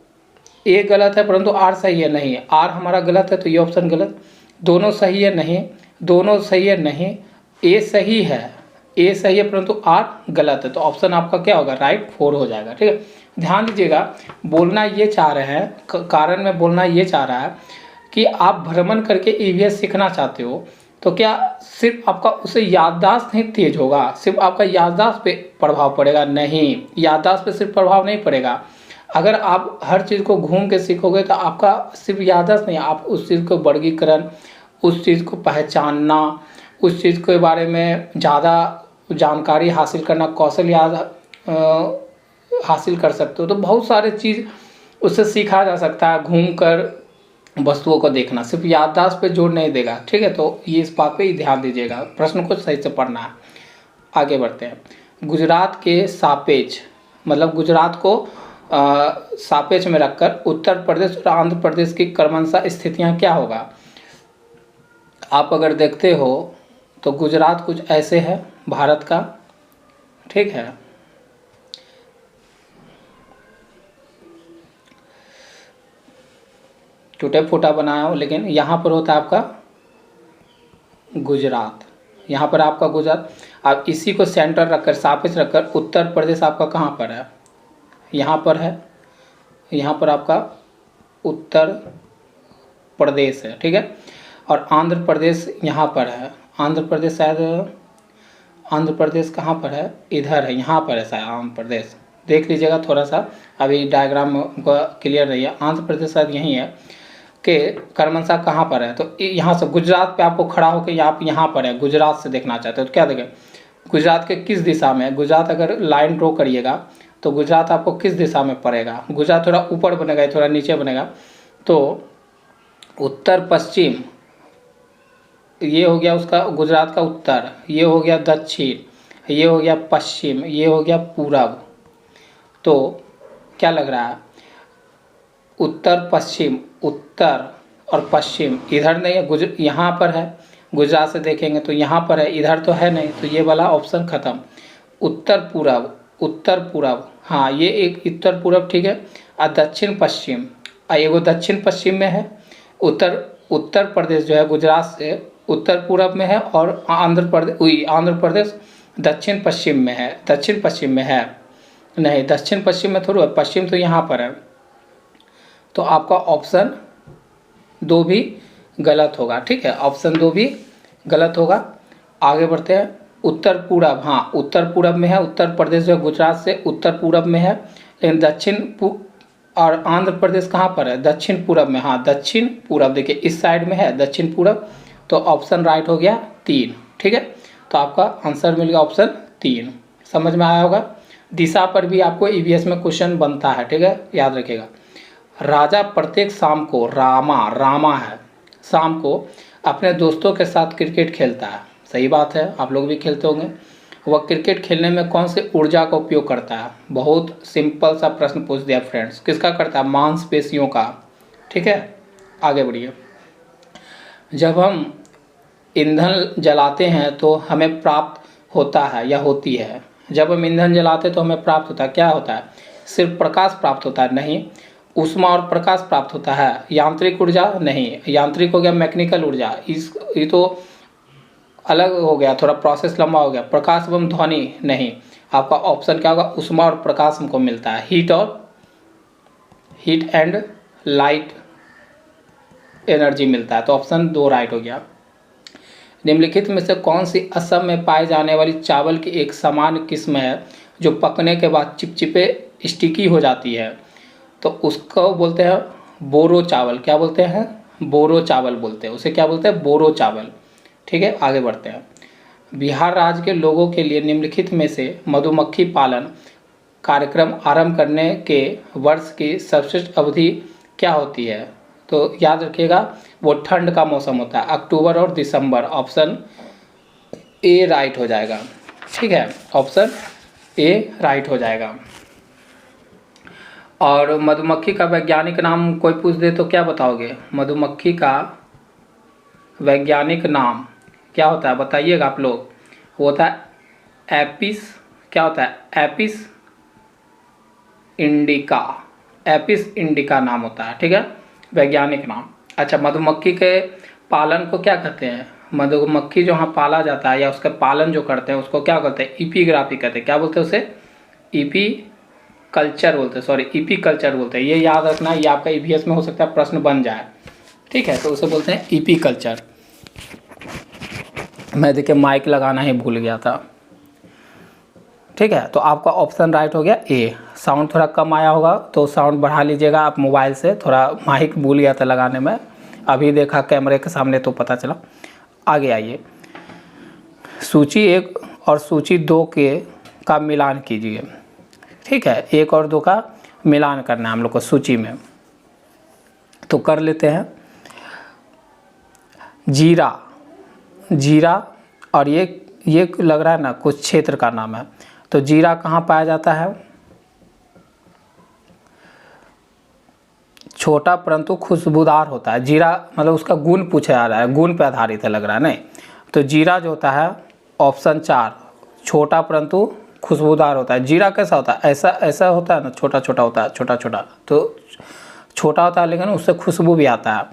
ए गलत है परंतु आर सही है, नहीं आर हमारा गलत है, तो ये ऑप्शन गलत। दोनों सही है, नहीं, दोनों सही है, नहीं, ए सही है, ए सही है परंतु आर गलत है, तो ऑप्शन आपका क्या होगा, राइट 4 हो जाएगा। ठीक है, ध्यान दीजिएगा, बोलना ये चाह रहे हैं, कारण में बोलना ये चाह रहा है कि आप भ्रमण करके ईवीएस सीखना चाहते हो, तो क्या सिर्फ आपका उससे याददाश्त नहीं तेज होगा, सिर्फ आपका याददाश्त पे प्रभाव पड़ेगा? नहीं, याददाश्त पे सिर्फ प्रभाव नहीं पड़ेगा। अगर आप हर चीज़ को घूम के सीखोगे तो आपका सिर्फ याददाश्त नहीं, आप उस चीज़ को वर्गीकरण, उस चीज़ को पहचानना, उस चीज़ के बारे में ज़्यादा जानकारी हासिल करना, कौशल हासिल कर सकते हो। तो बहुत सारे चीज़ उससे सीखा जा सकता है, घूमकर वस्तुओं को देखना, सिर्फ याददाश्त पे जोर नहीं देगा। ठीक है, तो ये इस बात पे ही ध्यान दीजिएगा, प्रश्न को सही से पढ़ना है। आगे बढ़ते हैं। गुजरात के सापेक्ष, मतलब गुजरात को सापेक्ष में रखकर उत्तर प्रदेश और आंध्र प्रदेश की क्रमशः स्थितियाँ क्या होगा? आप अगर देखते हो तो गुजरात कुछ ऐसे है भारत का, ठीक है, टूटे फूटा बनाया हो, लेकिन यहाँ पर होता है आपका गुजरात, यहाँ पर आपका गुजरात। आप इसी को सेंटर रखकर, सापेक्ष रखकर, उत्तर प्रदेश आपका कहाँ पर है? यहाँ पर है, यहाँ पर आपका उत्तर प्रदेश है, ठीक है, और आंध्र प्रदेश यहाँ पर है। आंध्र प्रदेश शायद, आंध्र प्रदेश कहाँ पर है? इधर है, यहाँ पर है शायद आंध्र प्रदेश, देख लीजिएगा थोड़ा सा, अभी डायग्राम का क्लियर नहीं है। आंध्र प्रदेश शायद यहीं है कि क्रमशः कहाँ पर है, तो यहाँ से गुजरात पे आपको खड़ा होकर आप यहाँ पर है, गुजरात से देखना चाहते हो तो क्या देखें, गुजरात के किस दिशा में है? गुजरात अगर लाइन ड्रॉ करिएगा तो गुजरात आपको किस दिशा में पड़ेगा? गुजरात थोड़ा ऊपर बनेगा, थोड़ा नीचे बनेगा, तो उत्तर पश्चिम, ये हो गया उसका गुजरात का उत्तर, ये हो गया दक्षिण, ये हो गया पश्चिम, ये हो गया पूरब। तो क्या लग रहा है? उत्तर पश्चिम, उत्तर और पश्चिम इधर नहीं है, यहाँ पर है, गुजरात से देखेंगे तो यहाँ पर है, इधर तो है नहीं, तो ये वाला ऑप्शन खत्म। उत्तर पूरब, उत्तर पूरब, हाँ ये एक उत्तर पूरब, ठीक है, और दक्षिण पश्चिम, एगो दक्षिण पश्चिम में है। उत्तर प्रदेश जो है गुजरात से उत्तर पूरब में है, और आंध्र प्रदेश दक्षिण पश्चिम में है, दक्षिण पश्चिम में है, नहीं दक्षिण पश्चिम में थोड़ा, पश्चिम तो यहाँ पर है। तो आपका ऑप्शन 2 भी गलत होगा, ठीक है, ऑप्शन 2 भी गलत होगा। आगे बढ़ते हैं। उत्तर पूरब, हाँ उत्तर पूरब में है, उत्तर प्रदेश जो गुजरात से उत्तर पूरब में है, लेकिन और आंध्र प्रदेश कहाँ पर है? दक्षिण पूरब में, हाँ दक्षिण पूरब, देखिए इस साइड में है दक्षिण पूरब, तो ऑप्शन राइट हो गया 3, ठीक है, तो आपका आंसर मिल गया ऑप्शन 3। समझ में आया होगा। दिशा पर भी आपको ईवीएस में क्वेश्चन बनता है, ठीक है, याद रखिएगा। राजा प्रत्येक शाम को, रामा है, शाम को अपने दोस्तों के साथ क्रिकेट खेलता है, सही बात है, आप लोग भी खेलते होंगे। वह क्रिकेट खेलने में कौन सी ऊर्जा का उपयोग करता है? बहुत सिंपल सा प्रश्न पूछ दिया फ्रेंड्स। किसका करता है? मांसपेशियों का। ठीक है, आगे बढ़िए। जब हम ईंधन जलाते हैं तो हमें प्राप्त होता है या होती है? जब हम ईंधन जलाते हैं तो हमें प्राप्त होता है, क्या होता है? सिर्फ प्रकाश प्राप्त होता है? नहीं। ऊष्मा और प्रकाश प्राप्त होता है। यांत्रिक ऊर्जा? नहीं। यांत्रिक हो गया मैकेनिकल ऊर्जा, ये तो अलग हो गया, थोड़ा प्रोसेस लंबा हो गया। प्रकाश एवं ध्वनि? नहीं। आपका ऑप्शन क्या होगा? ऊष्मा और प्रकाश हमको मिलता है। हीट एंड लाइट एनर्जी मिलता है। तो ऑप्शन 2 राइट हो गया। निम्नलिखित में से कौन सी असम में पाई जाने वाली चावल की एक सामान्य किस्म है जो पकने के बाद चिपचिपे स्टिकी हो जाती है? तो उसको बोलते हैं बोरो चावल। क्या बोलते हैं? बोरो चावल बोलते हैं उसे। क्या बोलते हैं? बोरो चावल। ठीक है, आगे बढ़ते हैं। बिहार राज्य के लोगों के लिए निम्नलिखित में से मधुमक्खी पालन कार्यक्रम आरंभ करने के वर्ष की सर्वश्रेष्ठ अवधि क्या होती है? तो याद रखिएगा, वो ठंड का मौसम होता है, अक्टूबर और दिसंबर। ऑप्शन ए राइट हो जाएगा। ठीक है, ऑप्शन ए राइट हो जाएगा। और मधुमक्खी का वैज्ञानिक नाम कोई पूछ दे तो क्या बताओगे? मधुमक्खी का वैज्ञानिक नाम क्या होता है बताइएगा आप लोग? वो होता है एपिस, क्या होता है? Apis indica. एपिस इंडिका नाम होता है। ठीक है, वैज्ञानिक नाम। अच्छा, मधुमक्खी के पालन को क्या कहते हैं? मधुमक्खी जो यहाँ पाला जाता है या उसका पालन जो करते हैं उसको क्या कहते हैं? इपीग्राफी कहते हैं। क्या बोलते हैं उसे? ईपी कल्चर बोलते हैं, सॉरी ईपी कल्चर बोलते हैं। ये याद रखना, ये आपका ईवीएस में हो सकता है प्रश्न बन जाए। ठीक है, तो उसे बोलते हैं ईपी कल्चर। मैं देखिए माइक लगाना ही भूल गया था। ठीक है, तो आपका ऑप्शन राइट हो गया ए। साउंड थोड़ा कम आया होगा तो साउंड बढ़ा लीजिएगा आप मोबाइल से। थोड़ा माइक भूल गया था लगाने में, अभी देखा कैमरे के सामने तो पता चला। आगे आइए, सूची 1 और सूची 2 का मिलान कीजिए। ठीक है, 1 और 2 का मिलान करना है हम लोग को सूची में, तो कर लेते हैं। जीरा और ये लग रहा है ना कुछ क्षेत्र का नाम है। तो जीरा कहाँ पाया जाता है? छोटा परंतु खुशबूदार होता है। जीरा मतलब उसका गुण पूछा जा रहा है, गुण पे आधारित है लग रहा है, नहीं। तो जीरा जो होता है ऑप्शन 4, छोटा परंतु खुशबूदार होता है। जीरा कैसा होता है? ऐसा होता है ना, छोटा छोटा होता है, छोटा छोटा। तो छोटा होता है लेकिन उससे खुशबू भी आता है।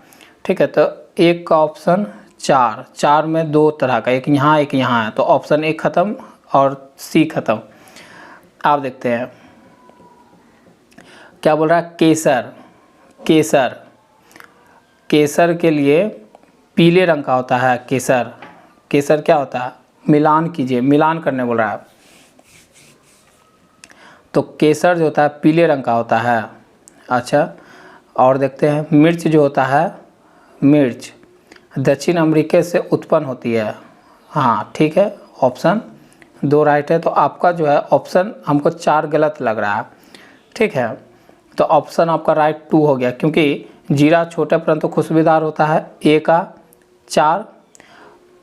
ठीक है, तो 1 का ऑप्शन 4 में 2 तरह का, एक यहाँ एक यहाँ है। तो ऑप्शन 1 खत्म और सी खत्म। आप देखते हैं क्या बोल रहा है? केसर के लिए पीले रंग का होता है। केसर क्या होता है? मिलान कीजिए, मिलान करने बोल रहा है। तो केसर जो होता है पीले रंग का होता है। अच्छा, और देखते हैं मिर्च जो होता है, मिर्च दक्षिण अमेरिका से उत्पन्न होती है। हाँ ठीक है, ऑप्शन 2 राइट है। तो आपका जो है ऑप्शन हमको 4 गलत लग रहा है। ठीक है, तो ऑप्शन आपका राइट 2 हो गया, क्योंकि जीरा छोटे परंतु खुशबूदार होता है। ए का 4।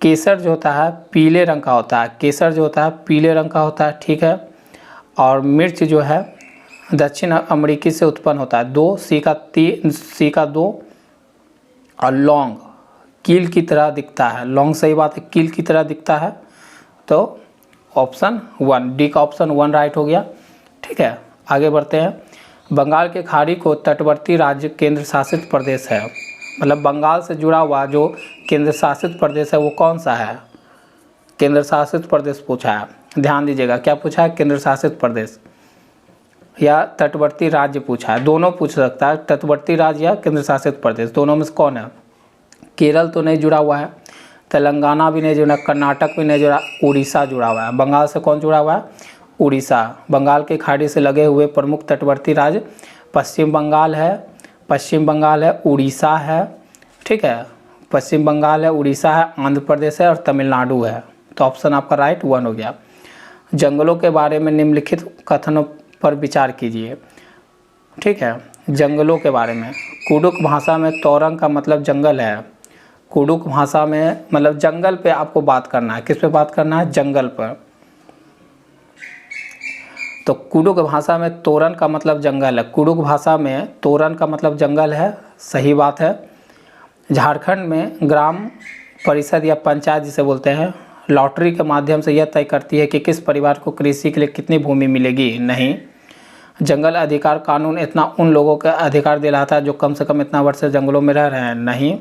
केसर जो होता है पीले रंग का होता है। केसर जो होता है पीले रंग का होता है। ठीक है, और मिर्च जो है दक्षिण अमेरिकी से उत्पन्न होता है। 2 सी का 2। और लौंग कील की तरह दिखता है। लौंग सही बात है, कील की तरह दिखता है। तो ऑप्शन 1, डी का ऑप्शन 1 राइट हो गया। ठीक है, आगे बढ़ते हैं। बंगाल के खाड़ी को तटवर्ती राज्य केंद्र शासित प्रदेश है। मतलब बंगाल से जुड़ा हुआ जो केंद्र शासित प्रदेश है वो कौन सा है? केंद्र शासित प्रदेश पूछा है, ध्यान दीजिएगा। क्या पूछा है? केंद्र शासित प्रदेश या तटवर्ती राज्य पूछा है। दोनों पूछ सकता है, तटवर्ती राज्य या केंद्र शासित प्रदेश, दोनों में से कौन है? केरल तो नहीं जुड़ा हुआ है, तेलंगाना भी नहीं जुड़ा, कर्नाटक भी नहीं जुड़ा, उड़ीसा जुड़ा हुआ है। बंगाल से कौन जुड़ा हुआ है? उड़ीसा। बंगाल की खाड़ी से लगे हुए प्रमुख तटवर्ती राज्य पश्चिम बंगाल है, उड़ीसा है। ठीक है, पश्चिम बंगाल है, उड़ीसा है, आंध्र प्रदेश है और तमिलनाडु है। तो ऑप्शन आपका राइट 1 हो गया। जंगलों के बारे में निम्नलिखित कथनों पर विचार कीजिए। ठीक है, जंगलों के बारे में। कुडुक भाषा में तोरंग का मतलब जंगल है। कुडुक भाषा में मतलब जंगल पे आपको बात करना है। किस पे बात करना है? जंगल पर। तो कुडुख भाषा में तोरन का मतलब जंगल है। कुडुख भाषा में तोरन का मतलब जंगल है, सही बात है। झारखंड में ग्राम परिषद या पंचायत जिसे बोलते हैं, लॉटरी के माध्यम से यह तय करती है कि किस परिवार को कृषि के लिए कितनी भूमि मिलेगी। नहीं। जंगल अधिकार कानून इतना उन लोगों का अधिकार दिलाता है जो कम से कम इतना वर्ष से जंगलों में रह रहे हैं। नहीं।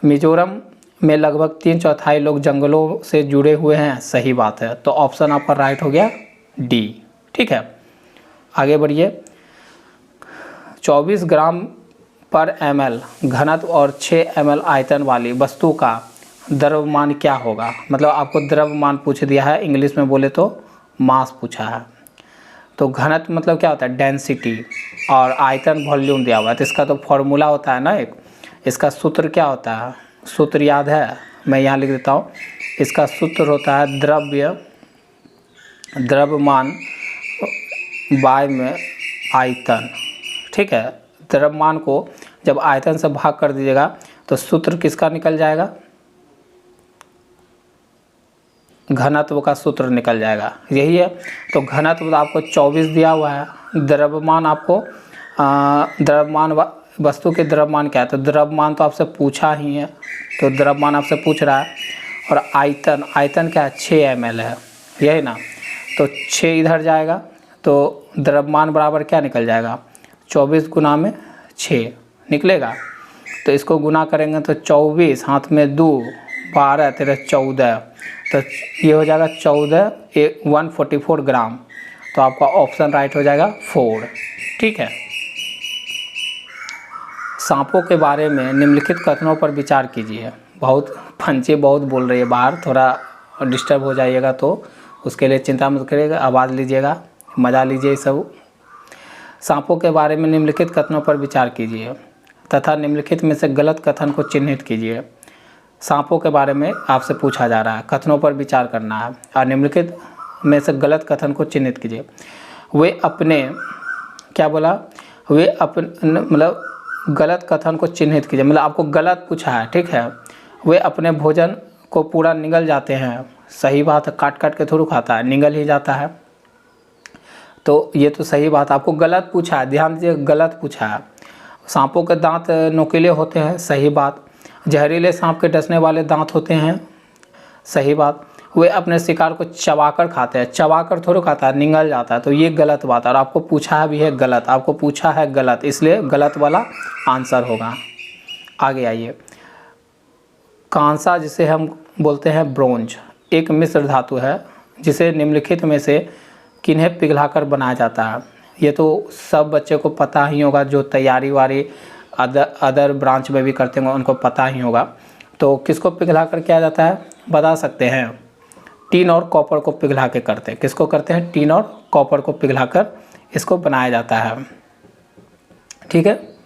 मिजोरम में लगभग 3/4 लोग जंगलों से जुड़े हुए हैं, सही बात है। तो ऑप्शन आपका राइट हो गया डी। ठीक है, आगे बढ़िए। 24 ग्राम पर ml घनत्व और 6 ml आयतन वाली वस्तु का द्रव्यमान क्या होगा। मतलब आपको द्रव्यमान पूछ दिया है, इंग्लिश में बोले तो मास पूछा है। तो घनत्व मतलब क्या होता है, डेंसिटी, और आयतन वॉल्यूम दिया हुआ है। तो इसका तो फॉर्मूला होता है ना एक, इसका सूत्र क्या होता है, सूत्र याद है, मैं यहाँ लिख देता हूँ। इसका सूत्र होता है द्रव्यमान बाय में आयतन। ठीक है, द्रव्यमान को जब आयतन से भाग कर दीजिएगा तो सूत्र किसका निकल जाएगा, घनत्व का सूत्र निकल जाएगा, यही है। तो घनत्व आपको 24 दिया हुआ है, द्रव्यमान आपको द्रव्यमान वस्तु के द्रव्यमान क्या है, तो द्रव्यमान तो आपसे पूछा ही है, तो द्रव्यमान आपसे पूछ रहा है। और आयतन, आयतन क्या है, 6 ml है, यही ना। तो 6 इधर जाएगा तो द्रव्यमान बराबर क्या निकल जाएगा, 24 गुना में 6 निकलेगा। तो इसको गुना करेंगे तो 24 हाथ में 2, 12 तेरह 14, तो ये हो जाएगा 144 ग्राम। तो आपका ऑप्शन राइट हो जाएगा 4। ठीक है। सांपों के बारे में निम्नलिखित कथनों पर विचार कीजिए। बहुत पंछी बहुत बोल रही है बाहर, थोड़ा डिस्टर्ब हो जाइएगा तो उसके लिए चिंता मत करिएगा, आवाज़ लीजिएगा, मज़ा लीजिए सब। सांपों के बारे में निम्नलिखित कथनों पर विचार कीजिए तथा निम्नलिखित में से गलत कथन को चिन्हित कीजिए। सांपों के बारे में आपसे पूछा जा रहा है, कथनों पर विचार करना है, और निम्नलिखित में से गलत कथन को चिन्हित कीजिए। वे अपने, क्या बोला, वे अपने, मतलब गलत कथन को चिन्हित कीजिए, मतलब आपको गलत पूछा है। ठीक है, वे अपने भोजन को पूरा निगल जाते हैं, सही बात है, काट काट के थोड़ा खाता है, निगल ही जाता है। तो ये तो सही बात, आपको गलत पूछा है, ध्यान दीजिए, गलत पूछा है। सांपों के दांत नुकीले होते हैं, सही बात। जहरीले सांप के डसने वाले दांत होते हैं, सही बात। वे अपने शिकार को चबाकर खाते हैं, चबाकर थोड़ा खाता है, निगल जाता है, तो ये गलत बात है। और आपको पूछा भी है गलत, आपको पूछा है गलत, इसलिए गलत वाला आंसर होगा। आगे आइए। कांसा, जिसे हम बोलते हैं ब्रोंज, एक मिश्र धातु है जिसे निम्नलिखित में से किन्हें पिघलाकर बनाया जाता है। ये तो सब बच्चे को पता ही होगा, जो तैयारी वाली अदर ब्रांच में भी करते होंगे उनको पता ही होगा। तो किसको पिघला कर किया जाता है, बता सकते हैं। टीन और कॉपर को पिघला के करते हैं, किसको करते हैं, टीन और कॉपर को पिघलाकर इसको बनाया जाता है। ठीक है,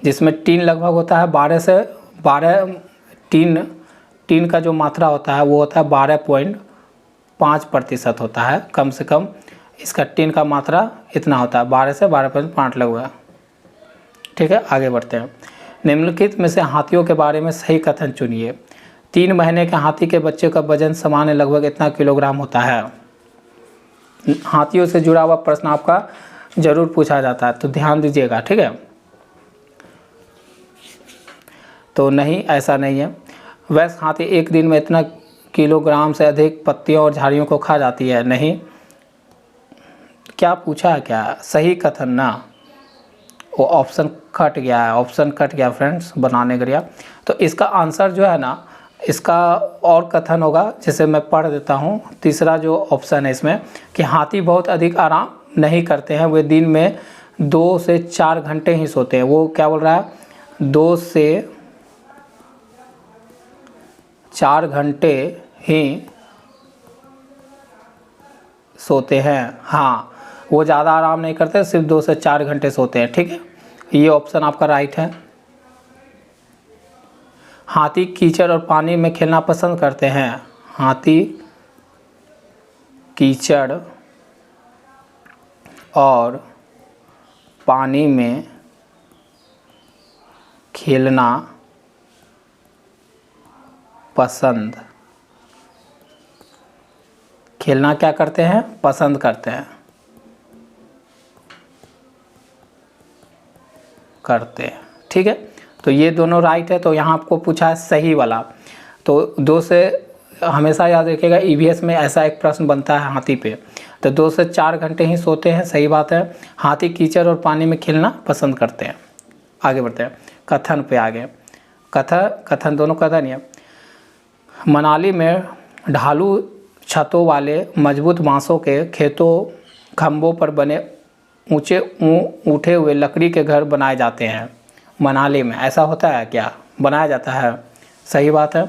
जिसमें टीन लगभग होता है 12 से 12, टीन का जो मात्रा होता है वो होता है 12.5% होता है, कम से कम इसका टीन का मात्रा इतना होता है, 12 से 12.5 लगभग। ठीक है, आगे बढ़ते हैं। निम्नलिखित में से हाथियों के बारे में सही कथन चुनिए। 3 महीने के हाथी के बच्चे का वजन सामान्य लगभग इतना किलोग्राम होता है। हाथियों से जुड़ा हुआ प्रश्न आपका जरूर पूछा जाता है, तो ध्यान दीजिएगा। ठीक है, तो नहीं, ऐसा नहीं है। वैसे हाथी एक दिन में इतना किलोग्राम से अधिक पत्तियों और झाड़ियों को खा जाती है, नहीं। क्या पूछा है, क्या सही कथन ना, वो ऑप्शन कट गया है, ऑप्शन कट गया फ्रेंड्स, बनाने गया। तो इसका आंसर जो है ना, इसका और कथन होगा, जिसे मैं पढ़ देता हूँ। तीसरा जो ऑप्शन है इसमें, कि हाथी बहुत अधिक आराम नहीं करते हैं, वे दिन में 2 से 4 घंटे ही सोते हैं। वो क्या बोल रहा है, 2 से 4 घंटे ही सोते हैं। हाँ, वो ज़्यादा आराम नहीं करते, सिर्फ 2 से 4 घंटे सोते हैं। ठीक है, ये ऑप्शन आपका राइट है। हाथी कीचड़ और पानी में खेलना पसंद करते हैं। हाथी कीचड़ और पानी में खेलना पसंद, खेलना क्या करते हैं, पसंद करते हैं। करते हैं। ठीक है, तो ये दोनों राइट है। तो यहाँ आपको पूछा है सही वाला, तो 2 से हमेशा याद रखिएगा ईवीएस में ऐसा एक प्रश्न बनता है हाथी पे, तो 2 से 4 घंटे ही सोते हैं, सही बात है। हाथी कीचड़ और पानी में खेलना पसंद करते हैं। आगे बढ़ते हैं कथन पे। आगे कथन दोनों कथन ही है। मनाली में ढालू छतों वाले मजबूत बांसों के खेतों खंभों पर बने ऊंचे उठे हुए लकड़ी के घर बनाए जाते हैं। मनाली में ऐसा होता है क्या? बनाया जाता है, सही बात है,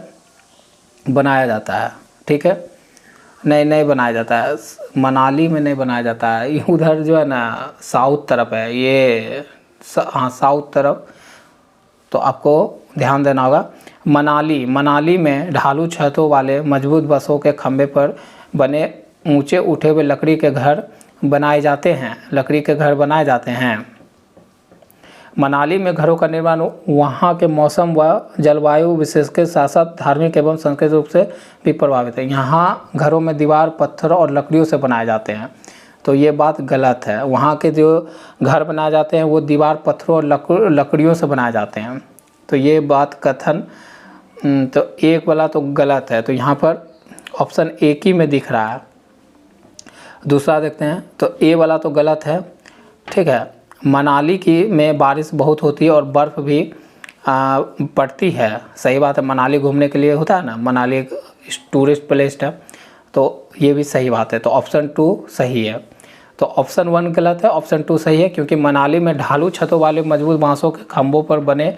बनाया जाता है। ठीक है, नहीं बनाया जाता है, मनाली में नहीं बनाया जाता है, उधर जो है ना साउथ तरफ है ये, हाँ साउथ तरफ, तो आपको ध्यान देना होगा। मनाली में ढालू छतों वाले मजबूत बांसों के खंभे पर बने ऊंचे उठे हुए लकड़ी के घर बनाए जाते हैं। लकड़ी के घर बनाए जाते हैं। मनाली में घरों का निर्माण वहाँ के मौसम व जलवायु विशेष के साथ साथ धार्मिक एवं सांस्कृतिक रूप से भी प्रभावित है। यहाँ घरों में दीवार पत्थर और लकड़ियों से बनाए जाते हैं, तो ये बात गलत है। वहाँ के जो घर बनाए जाते हैं वो दीवार पत्थरों और लकड़ियों से बनाए जाते हैं, तो ये बात कथन तो एक वाला तो गलत है। तो यहाँ पर ऑप्शन एक ही में दिख रहा है। दूसरा देखते हैं, तो ए वाला तो गलत है। ठीक है, मनाली की में बारिश बहुत होती है और बर्फ़ भी पड़ती है, सही बात है। मनाली घूमने के लिए होता है ना, मनाली एक टूरिस्ट प्लेस है, तो ये भी सही बात है। तो ऑप्शन 2 सही है। तो ऑप्शन 1 गलत है, ऑप्शन 2 सही है, क्योंकि मनाली में ढालू छतों वाले मजबूत बांसों के खंभों पर बने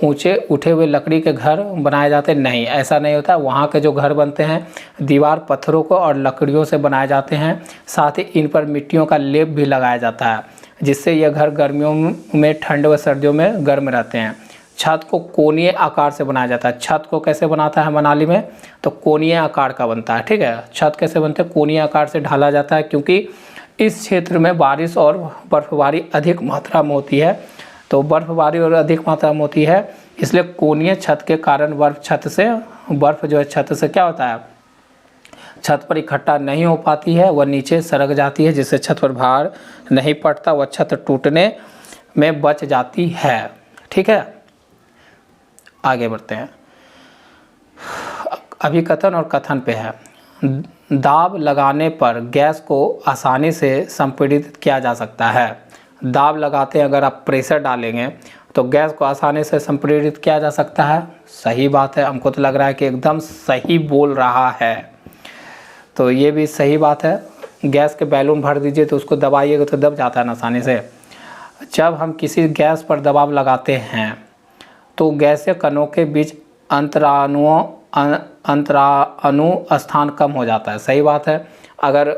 ऊंचे उठे हुए लकड़ी के घर बनाए जाते नहीं, ऐसा नहीं होता। वहाँ के जो घर बनते हैं दीवार पत्थरों को और लकड़ियों से बनाए जाते हैं, साथ ही इन पर मिट्टियों का लेप भी लगाया जाता है, जिससे यह घर गर्मियों में ठंड व सर्दियों में गर्म रहते हैं। छत को कोणीय आकार से बनाया जाता है। छत को कैसे बनाता है मनाली में? तो कोणीय आकार का बनता है। ठीक है, छत कैसे बनते हैं? कोणीय आकार से ढाला जाता है, क्योंकि इस क्षेत्र में बारिश और बर्फबारी अधिक मात्रा में होती है। तो बर्फबारी और अधिक मात्रा में होती है, इसलिए कोणीय छत के कारण बर्फ जो है छत से क्या होता है, छत पर इकट्ठा नहीं हो पाती है, वह नीचे सरक जाती है, जिससे छत पर भार नहीं पड़ता, वह छत टूटने में बच जाती है। ठीक है, आगे बढ़ते हैं। अभी कथन और कथन पे है। दाब लगाने पर गैस को आसानी से संपीड़ित किया जा सकता है। दाब लगाते हैं, अगर आप प्रेशर डालेंगे तो गैस को आसानी से संपीड़ित किया जा सकता है, सही बात है। हमको तो लग रहा है कि एकदम सही बोल रहा है, तो ये भी सही बात है। गैस के बैलून भर दीजिए तो उसको दबाइएगा तो दब जाता है ना आसानी से। जब हम किसी गैस पर दबाव लगाते हैं तो गैसीय कणों के बीच अंतराणु स्थान कम हो जाता है, सही बात है। अगर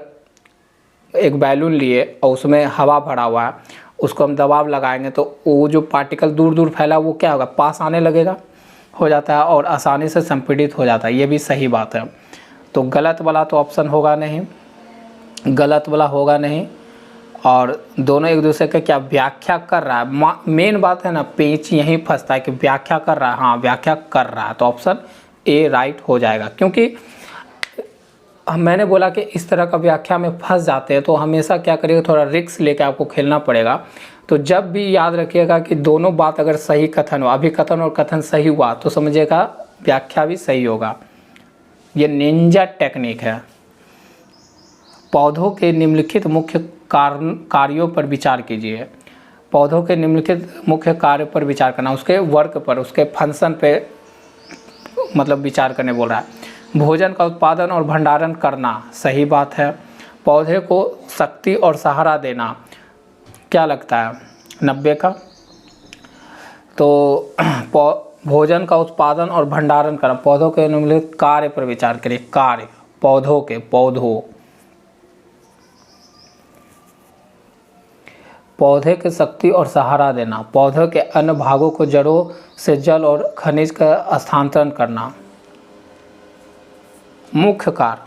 एक बैलून लिए और उसमें हवा भरा हुआ है, उसको हम दबाव लगाएंगे तो वो जो पार्टिकल दूर दूर फैला वो क्या होगा, पास आने लगेगा, हो जाता है और आसानी से संपीड़ित हो जाता है, ये भी सही बात है। तो गलत वाला तो ऑप्शन होगा नहीं, गलत वाला होगा नहीं, और दोनों एक दूसरे के क्या व्याख्या कर रहा है। मेन बात है ना, पेच यहीं फंसता है कि व्याख्या कर रहा है, हाँ व्याख्या कर रहा है, तो ऑप्शन ए राइट हो जाएगा। क्योंकि मैंने बोला कि इस तरह का व्याख्या में फंस जाते हैं, तो हमेशा क्या करिएगा, थोड़ा रिस्क लेके आपको खेलना पड़ेगा। तो जब भी याद रखिएगा कि दोनों बात अगर सही कथन हो, अभी कथन और कथन सही हुआ तो समझिएगा व्याख्या भी सही होगा। ये निंजा टेक्निक है। पौधों के निम्नलिखित मुख्य कार्यों पर विचार कीजिए। पौधों के निम्नलिखित मुख्य कार्य पर विचार करना, उसके वर्क पर, उसके फंक्शन पे मतलब विचार करने बोल रहा है। भोजन का उत्पादन और भंडारण करना, सही बात है। पौधे को शक्ति और सहारा देना, क्या लगता है 90 का? तो भोजन का उत्पादन और भंडारण करना, पौधों के निम्नलिखित कार्य पर विचार करिए। कार्य पौधों पौधे के शक्ति और सहारा देना, पौधे के अन्य भागों को जड़ों से जल और खनिज का स्थानांतरण करना। मुख्य कार्य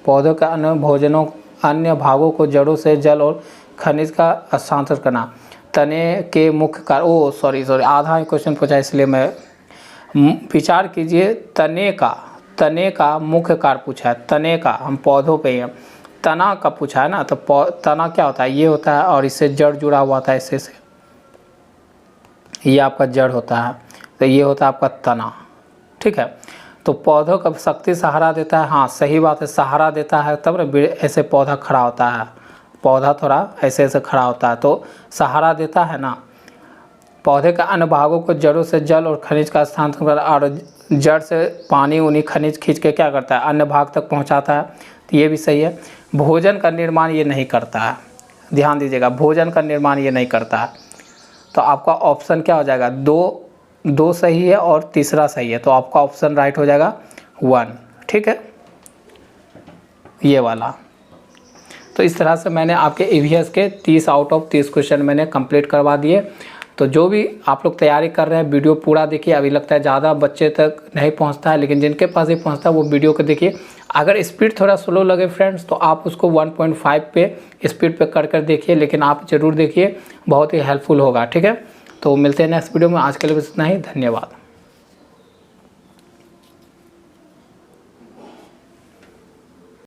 पौधों के अन्य भागों को जड़ों से जल और खनिज का स्थानांतरण करना। तने के मुख्य कार्य, सॉरी आधा ही क्वेश्चन पूछा इसलिए मैं विचार कीजिए। तने का मुख्य कार्य पूछा है, तने का, हम पौधों पे ही तना का पूछा है ना, तो तना क्या होता है, ये होता है और इससे जड़ जुड़ा हुआ था इससे से। ये आपका जड़ होता है, तो ये होता है आपका तना, ठीक है। तो पौधों का शक्ति सहारा देता है, हाँ सही बात है, सहारा देता है तब ना ऐसे पौधा खड़ा होता है, पौधा थोड़ा ऐसे ऐसे खड़ा होता है, तो सहारा देता है ना। पौधे का अन्य भागों को जड़ों से जल और खनिज का स्थानांतरण और जड़ से पानी उन्हीं खनिज खींच के क्या करता है, अन्य भाग तक पहुंचाता है, तो ये भी सही है। भोजन का निर्माण ये नहीं करता है, ध्यान दीजिएगा, भोजन का निर्माण ये नहीं करता है। तो आपका ऑप्शन क्या हो जाएगा, दो सही है और तीसरा सही है, तो आपका ऑप्शन राइट हो जाएगा 1, ठीक है, ये वाला। तो इस तरह से मैंने आपके EVS के 30 आउट ऑफ 30 क्वेश्चन मैंने कंप्लीट करवा दिए। तो जो भी आप लोग तैयारी कर रहे हैं वीडियो पूरा देखिए, अभी लगता है ज़्यादा बच्चे तक नहीं पहुंचता है, लेकिन जिनके पास ही पहुंचता है वो वीडियो को देखिए। अगर स्पीड थोड़ा स्लो लगे फ्रेंड्स तो आप उसको 1.5 पे स्पीड पे कर देखिए, लेकिन आप ज़रूर देखिए, बहुत ही हेल्पफुल होगा, ठीक है। तो मिलते हैं नेक्स्ट वीडियो में, आज के लिए बस इतना ही, धन्यवाद।